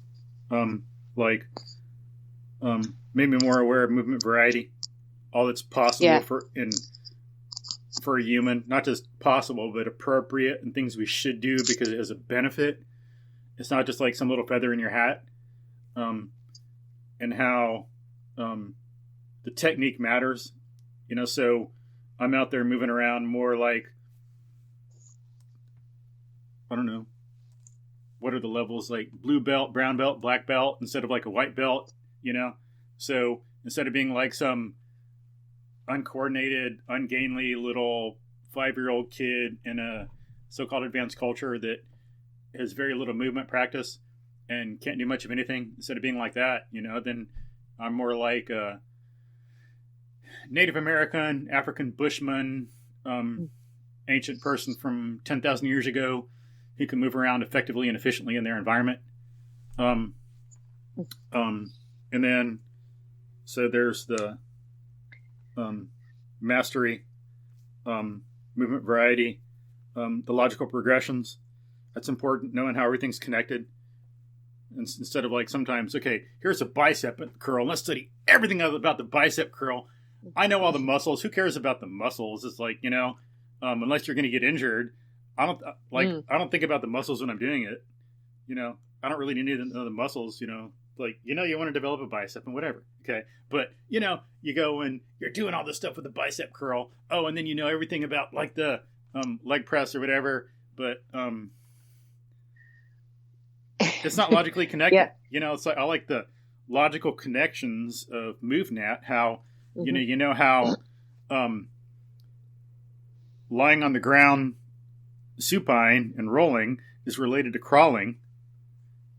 made me more aware of movement variety, all that's possible for a human, not just possible, but appropriate, and things we should do because it has a benefit. It's not just like some little feather in your hat, and how the technique matters. So I'm out there moving around more like I don't know, what are the levels, like blue belt, brown belt, black belt, instead of like a white belt, you know? So instead of being like some uncoordinated, ungainly little 5-year-old kid in a so-called advanced culture that has very little movement practice and can't do much of anything, instead of being like that, then I'm more like a Native American, African bushman, ancient person from 10,000 years ago who can move around effectively and efficiently in their environment. And then, so there's the mastery, movement variety, the logical progressions. That's important, knowing how everything's connected. Instead of like sometimes, okay, here's a bicep curl. Let's study everything about the bicep curl. I know all the muscles. Who cares about the muscles? It's like, unless you're going to get injured, I don't think about the muscles when I'm doing it. I don't really need to know the muscles, like, you want to develop a bicep and whatever. Okay. But, you go and you're doing all this stuff with the bicep curl. Oh, and then you know everything about like the leg press or whatever. But it's not logically connected. Yeah. It's like, I like the logical connections of MovNat, how, how lying on the ground supine and rolling is related to crawling,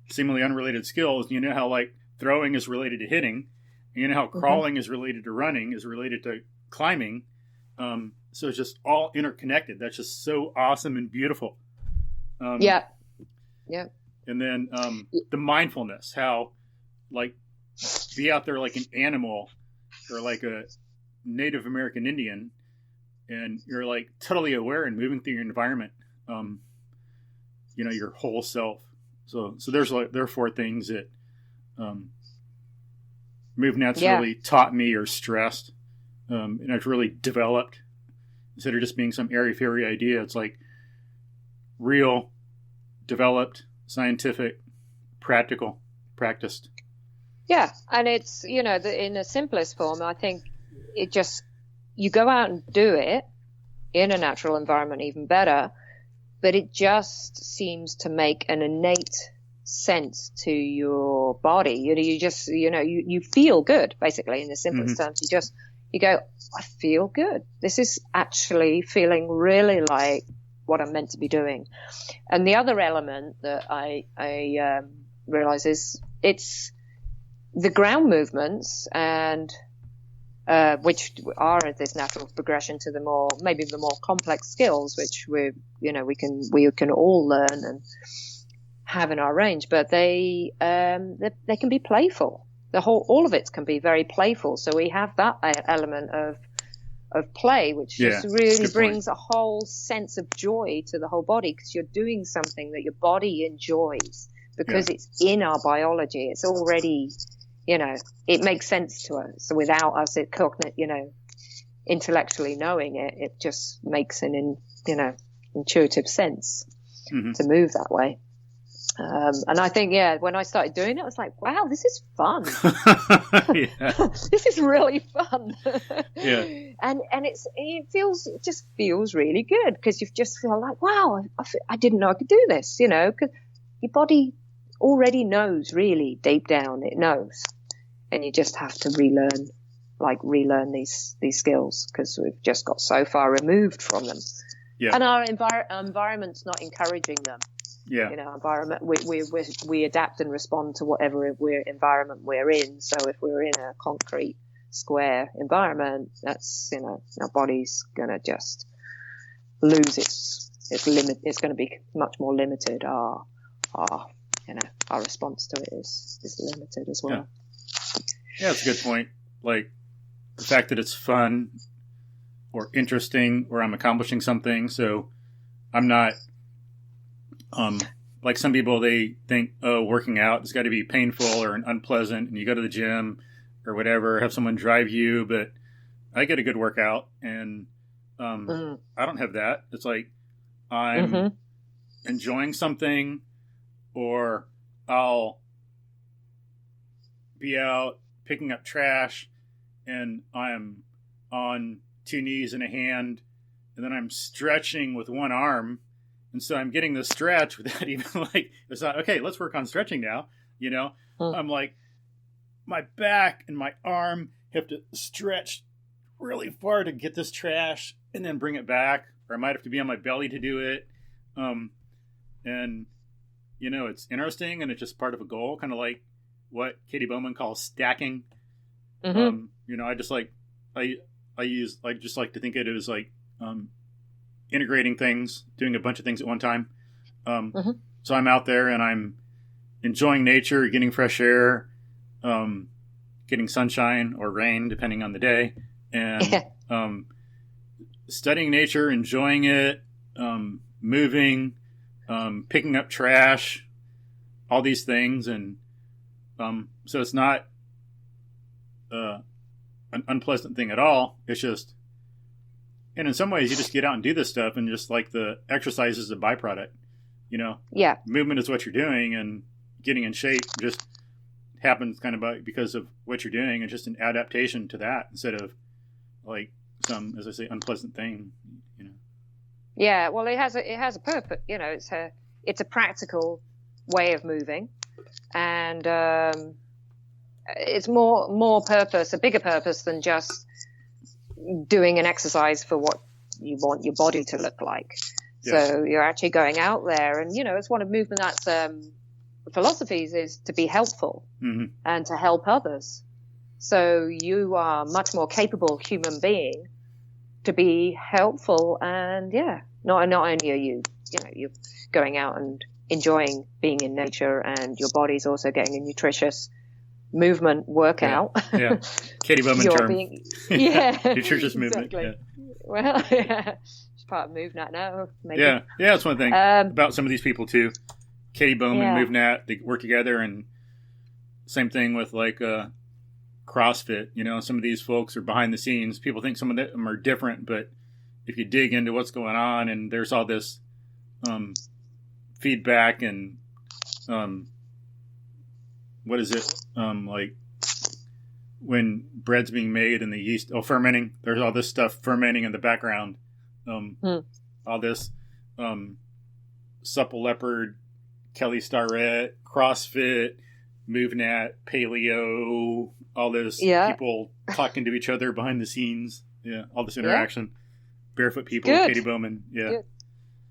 seemingly unrelated skills. You know how like throwing is related to hitting. You know how crawling is related to running, is related to climbing. So it's just all interconnected. That's just so awesome and beautiful. Yeah. And then the mindfulness, how like be out there like an animal or like a Native American Indian, and you're like totally aware and moving through your environment, your whole self. So there are 4 things that MovNat's really taught me or stressed, and I've really developed. Instead of just being some airy-fairy idea, it's like real, developed, scientific, practical, practiced. Yeah, and it's, in the simplest form, I think it just, you go out and do it in a natural environment even better, but it just seems to make an innate sense to your body. You just, you feel good, basically, in the simplest terms. You go, I feel good. This is actually feeling really like what I'm meant to be doing. And the other element that I realize is it's the ground movements, and which are this natural progression to the more complex skills, which we can all learn and have in our range. But they can be playful. All of it can be very playful. So we have that element of play, which just really brings a whole sense of joy to the whole body, because you're doing something that your body enjoys, because it's in our biology. It's already, it makes sense to us. So without us, intellectually knowing it, it just makes an intuitive sense to move that way. And I think, when I started doing it, I was like, wow, this is fun. This is really fun. And it just feels really good, because you just feel like, wow, I didn't know I could do this, because your body already knows, really deep down, it knows. And you just have to relearn these skills, because we've just got so far removed from them. And our environment's not encouraging them. Environment, we adapt and respond to whatever environment we're in. So if we're in a concrete square environment, that's, our body's gonna just lose its limit. It's going to be much more limited. Our response to it is limited as well. Yeah, that's a good point. Like the fact that it's fun or interesting, or I'm accomplishing something. So I'm not, like some people, they think, working out has got to be painful or unpleasant, and you go to the gym or whatever, have someone drive you. But I get a good workout, and I don't have that. It's like I'm enjoying something, or I'll be out picking up trash, and I'm on 2 knees and a hand, and then I'm stretching with one arm, And so I'm getting this stretch without even like, it's not, okay, let's work on stretching now. You know, I'm like, my back and my arm have to stretch really far to get this trash and then bring it back. Or I might have to be on my belly to do it. And, you know, it's interesting and it's just part of a goal, kind of like what Katie Bowman calls stacking. You know, I just like, I just like to think of it as like, integrating things, doing a bunch of things at one time. So I'm out there and I'm enjoying nature, getting fresh air, getting sunshine or rain, depending on the day, and studying nature, enjoying it, moving, picking up trash, all these things. And so it's not an unpleasant thing at all. It's just, and in some ways, you just get out and do this stuff, and just like the exercise is a byproduct, you know? Yeah. Movement is what you're doing, and getting in shape just happens kind of because of what you're doing, and just an adaptation to that instead of like some, as I say, unpleasant thing, you know? Yeah. Well, it has a purpose. You know, it's a practical way of moving, and it's more purpose, a bigger purpose than just doing an exercise for what you want your body to look like. Yeah. So you're actually going out there, and you know, it's one of MovNat's philosophies is to be helpful and to help others. So you are much more capable human being to be helpful, and not only are you're going out and enjoying being in nature, and your body's also getting a nutritious movement workout. Yeah. Katie Bowman term. Nutritious movement. Exactly. Yeah. Well, it's part of MovNat now. Maybe. Yeah, that's one thing about some of these people too. Katie Bowman, MovNat, they work together, and same thing with like CrossFit. You know, some of these folks are behind the scenes. People think some of them are different, but if you dig into what's going on, and there's all this feedback and what is it? Like when bread's being made and the yeast, fermenting. There's all this stuff fermenting in the background. All this Supple Leopard, Kelly Starrett, CrossFit, MovNat, Paleo, all this people talking to each other behind the scenes. Yeah, all this interaction. Barefoot people, Good. Katie Bowman. Yeah. Good.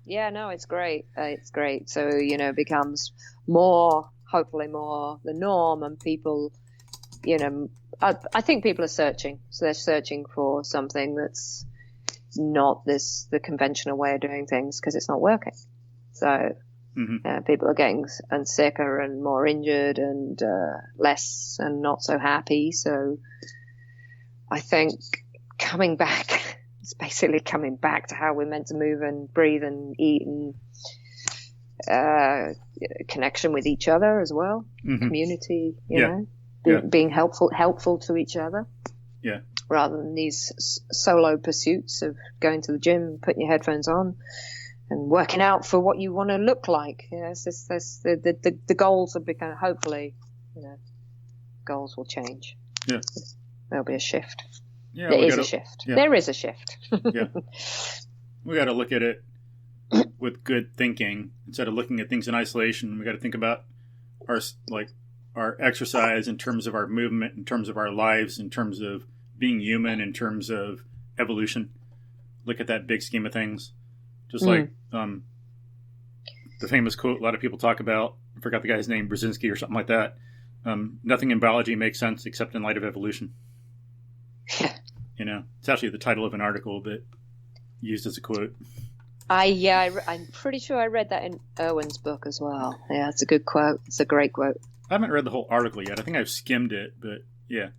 Yeah, no, it's great. It's great. So, you know, it becomes hopefully more the norm, and people, you know, I think people are searching. So they're searching for something that's not the conventional way of doing things, because it's not working. So people are getting sicker and more injured and less and not so happy. So I think coming back, it's basically coming back to how we're meant to move and breathe and eat, and connection with each other as well, community, you know, being helpful to each other, rather than these solo pursuits of going to the gym, putting your headphones on, and working out for what you want to look like. You know, it's just, the goals have become, hopefully, you know, goals will change. Yeah, there'll be a shift. Yeah, there is a shift. There is a shift. Yeah, we got to look at it with good thinking instead of looking at things in isolation. We got to think about our exercise in terms of our movement, in terms of our lives, in terms of being human, in terms of evolution. Look at that big scheme of things. Just like the famous quote a lot of people talk about, I forgot the guy's name, Brzezinski or something like that. Nothing in biology makes sense except in light of evolution. Yeah. You know, it's actually the title of an article, but used as a quote. I'm pretty sure I read that in Irwin's book as well. Yeah, it's a good quote. It's a great quote. I haven't read the whole article yet. I think I've skimmed it, but yeah,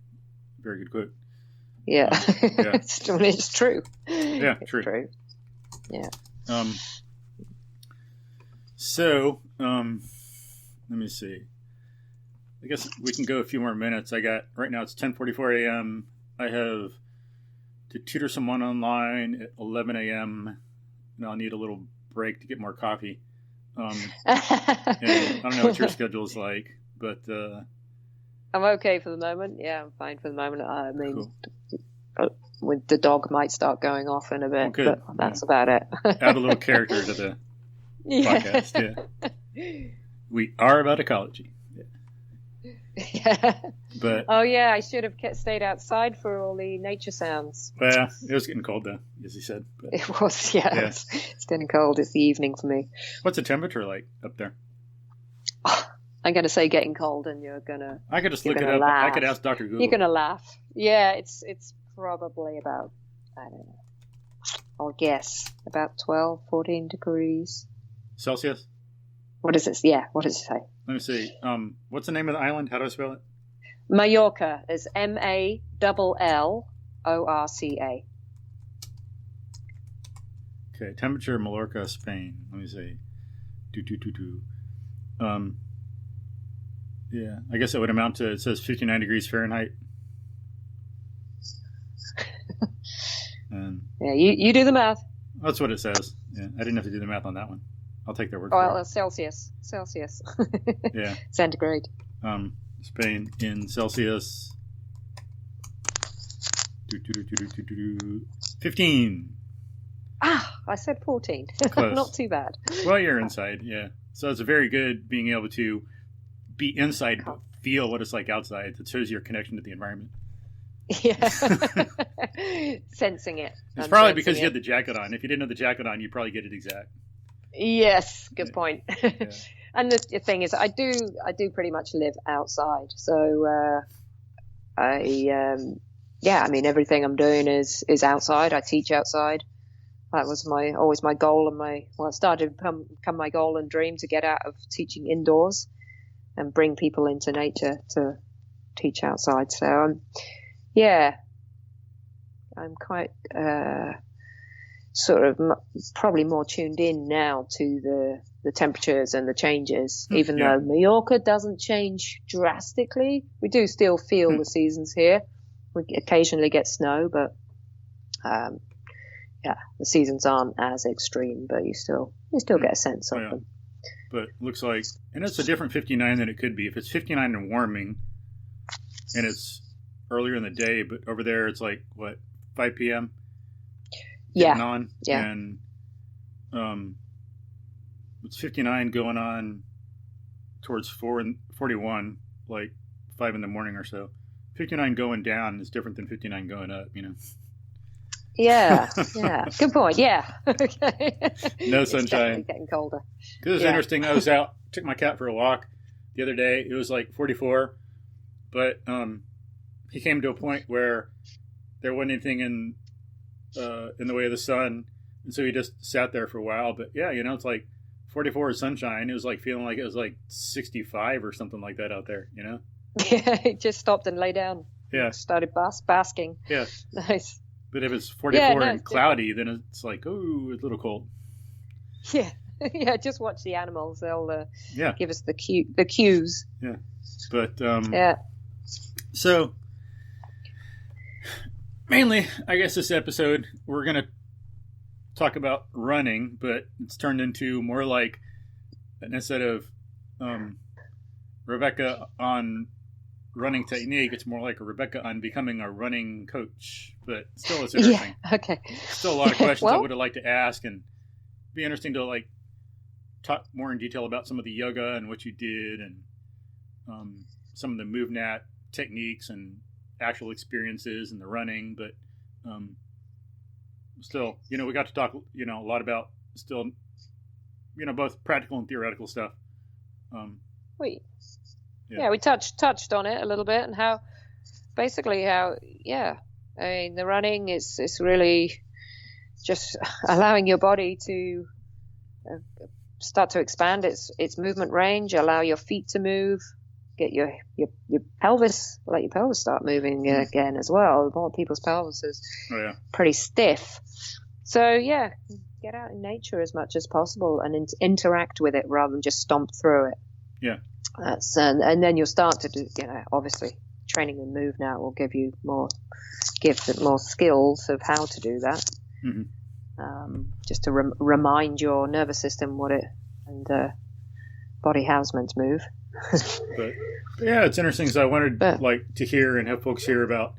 very good quote. Yeah, it's true. Yeah, it's true. Yeah. So, let me see. I guess we can go a few more minutes. Right now it's 10:44 a.m. I have to tutor someone online at 11 a.m. and I'll need a little break to get more coffee. And I don't know what your schedule is like, but I'm okay for the moment. Yeah, I'm fine for the moment. I mean, cool. With the dog might start going off in a bit, but that's about it. Add a little character to podcast. Yeah. We are about ecology. Yeah. But oh yeah, I should have stayed outside for all the nature sounds. Well, it was getting cold though, as he said. But, It was, yeah. It's getting cold. It's the evening for me. What's the temperature like up there? I'm going to say getting cold, and you're gonna. I could just look it up. Laugh. I could ask Dr. Google. You're gonna laugh. Yeah, it's probably about, I don't know, I'll guess about 12, 14 degrees Celsius. What is it? Yeah, what does it say? Let me see. What's the name of the island? How do I spell it? Mallorca is Mallorca. Okay, temperature Mallorca, Spain. Let me see. Yeah, I guess it would amount to, it says 59 degrees Fahrenheit. And Yeah, you do the math. that's what it says. Yeah, I didn't have to do the math on that one. I'll take their word Oh, for well, it. Celsius. Yeah. Centigrade. Spain in Celsius. 15. I said 14. Close. Not too bad. Well, you're inside, yeah. So it's very good being able to be inside but feel what it's like outside. It shows your connection to the environment. Yeah. Sensing it. It's probably because you had the jacket on. If you didn't have the jacket on, you'd probably get it exact. Yes, good point. Yeah. And the thing is, I do pretty much live outside. So I mean, everything I'm doing is outside. I teach outside. That was always my goal, and it started to become my goal and dream to get out of teaching indoors and bring people into nature to teach outside. So I'm quite sort of probably more tuned in now to the temperatures and the changes, even though Mallorca doesn't change drastically. We do still feel the seasons here. We occasionally get snow, but the seasons aren't as extreme, but you still get a sense of them. But looks like, and it's a different 59 than it could be. If it's 59 and warming, and it's earlier in the day, but over there it's like, what, 5 p.m.? Yeah. On, yeah. And it's 59 going on towards 41, like 5 in the morning or so. 59 going down is different than 59 going up, you know? Yeah, yeah. Good point. Yeah. Okay. No sunshine. It's getting colder. It was interesting. I was out, took my cat for a walk the other day. It was like 44, but he came to a point where there wasn't anything in the way of the sun, and so he just sat there for a while. But yeah, you know, it's like 44 is sunshine. It was like feeling like it was like 65 or something like that out there, you know? Yeah, he just stopped and lay down. Yeah. Started basking. Yeah. Nice. But if it's 44 and cloudy, then it's like, oh, it's a little cold. Yeah. Yeah, just watch the animals. They'll give us the cues. Yeah. But yeah. So mainly, I guess this episode we're going to talk about running, but it's turned into more like, instead of Rebecca on running technique, it's more like a Rebecca on becoming a running coach. But still, it's interesting. Yeah, okay. Still a lot of questions I would have liked to ask, and be interesting to like talk more in detail about some of the yoga and what you did, and some of the MovNat techniques and actual experiences and the running. But still, you know, we got to talk, you know, a lot about still, you know, both practical and theoretical stuff. We touched on it a little bit, and how I mean, the running is really just allowing your body to start to expand its movement range, allow your feet to move, get your pelvis, let your pelvis start moving again as well. A lot of people's pelvis is pretty stiff. So get out in nature as much as possible and interact with it rather than just stomp through it. Yeah. And then you'll start to do, you know, obviously training and MovNat will give you more skills of how to do that. Mm-hmm. Just to remind your nervous system what it and body how's meant to move. But yeah, it's interesting because I wanted to hear and have folks hear about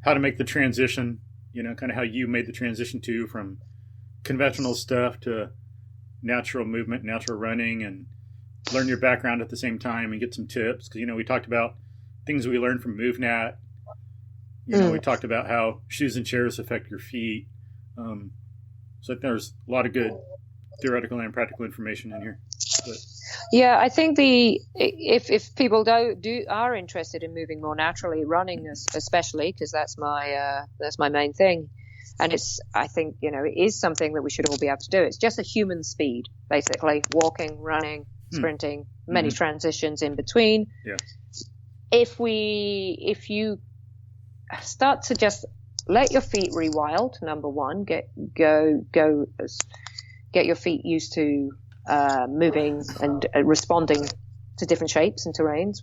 how to make the transition, you know, kind of how you made the transition from conventional stuff to natural movement, natural running, and learn your background at the same time and get some tips. Because, we talked about things we learned from MovNat. We talked about how shoes and chairs affect your feet. So there's a lot of good theoretical and practical information in here. But, yeah, I think if people are interested in moving more naturally, running especially, because that's my main thing, and I think it is something that we should all be able to do. It's just a human speed, basically, walking, running, sprinting, many transitions in between. Yeah. If you start to just let your feet rewild, number one, get your feet used to moving and responding to different shapes and terrains.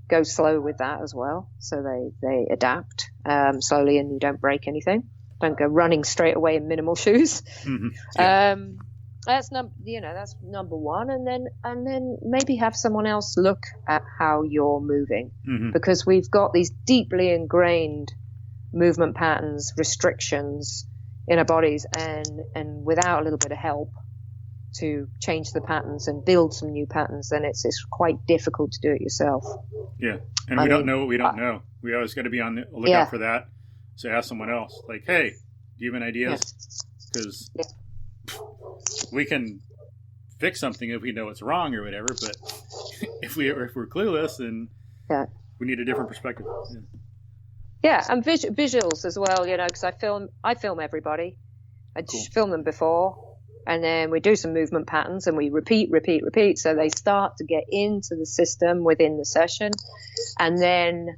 Go slow with that as well, so they adapt slowly and you don't break anything. Don't go running straight away in minimal shoes. Yeah. That's number one, and then maybe have someone else look at how you're moving, because we've got these deeply ingrained movement patterns, restrictions in our bodies, and without a little bit of help to change the patterns and build some new patterns, then it's quite difficult to do it yourself. Yeah, and we don't know what we don't know. We always got to be on the lookout for that. So ask someone else, like, hey, do you have an idea? Because we can fix something if we know it's wrong or whatever, but if we're clueless, then we need a different perspective. Yeah, and visuals as well, because I film everybody. I film them before, and then we do some movement patterns, and we repeat, so they start to get into the system within the session, and then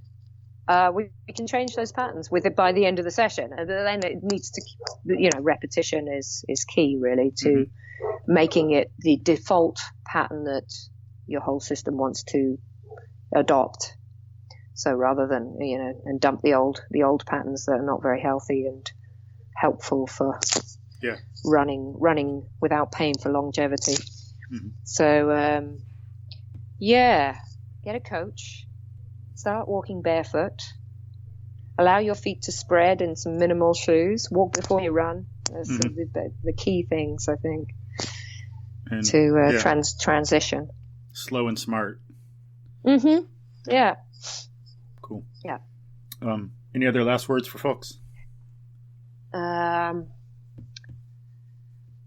we can change those patterns by the end of the session. And then it needs to, repetition is key, really, to making it the default pattern that your whole system wants to adopt. So rather than, and dump the old patterns that are not very healthy and helpful for running without pain for longevity. So, get a coach, start walking barefoot, allow your feet to spread in some minimal shoes, walk before you run. That's the key things, I think, and, to transition. Slow and smart. Yeah. Cool. Yeah. Any other last words for folks?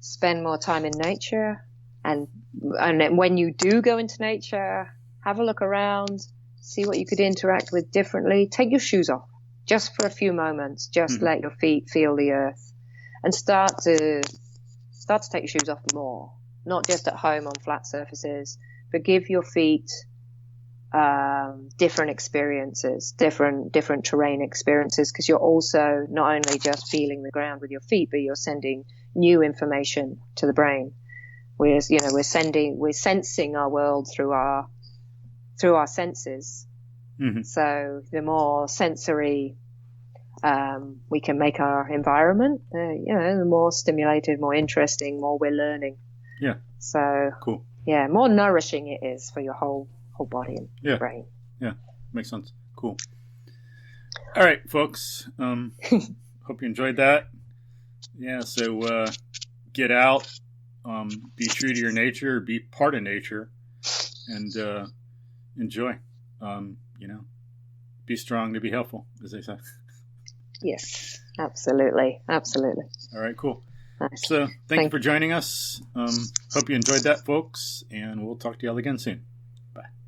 Spend more time in nature, and when you do go into nature, have a look around, see what you could interact with differently. Take your shoes off just for a few moments. Just let your feet feel the earth, and start to take your shoes off more. Not just at home on flat surfaces, but give your feet different experiences, different terrain experiences, because you're also not only just feeling the ground with your feet, but you're sending new information to the brain. We're sensing our world through our senses. So the more sensory we can make our environment, the more stimulated, more interesting, more we're learning. Yeah. So cool. Yeah, more nourishing it is for your whole body and brain. Yeah, makes sense. Cool. All right, folks. Hope you enjoyed that. Yeah, so get out, be true to your nature, be part of nature, and enjoy. Be strong to be helpful, as they say. Yes, absolutely. All right, cool. Nice. So thank you for joining us. Hope you enjoyed that, folks, and we'll talk to y'all again soon.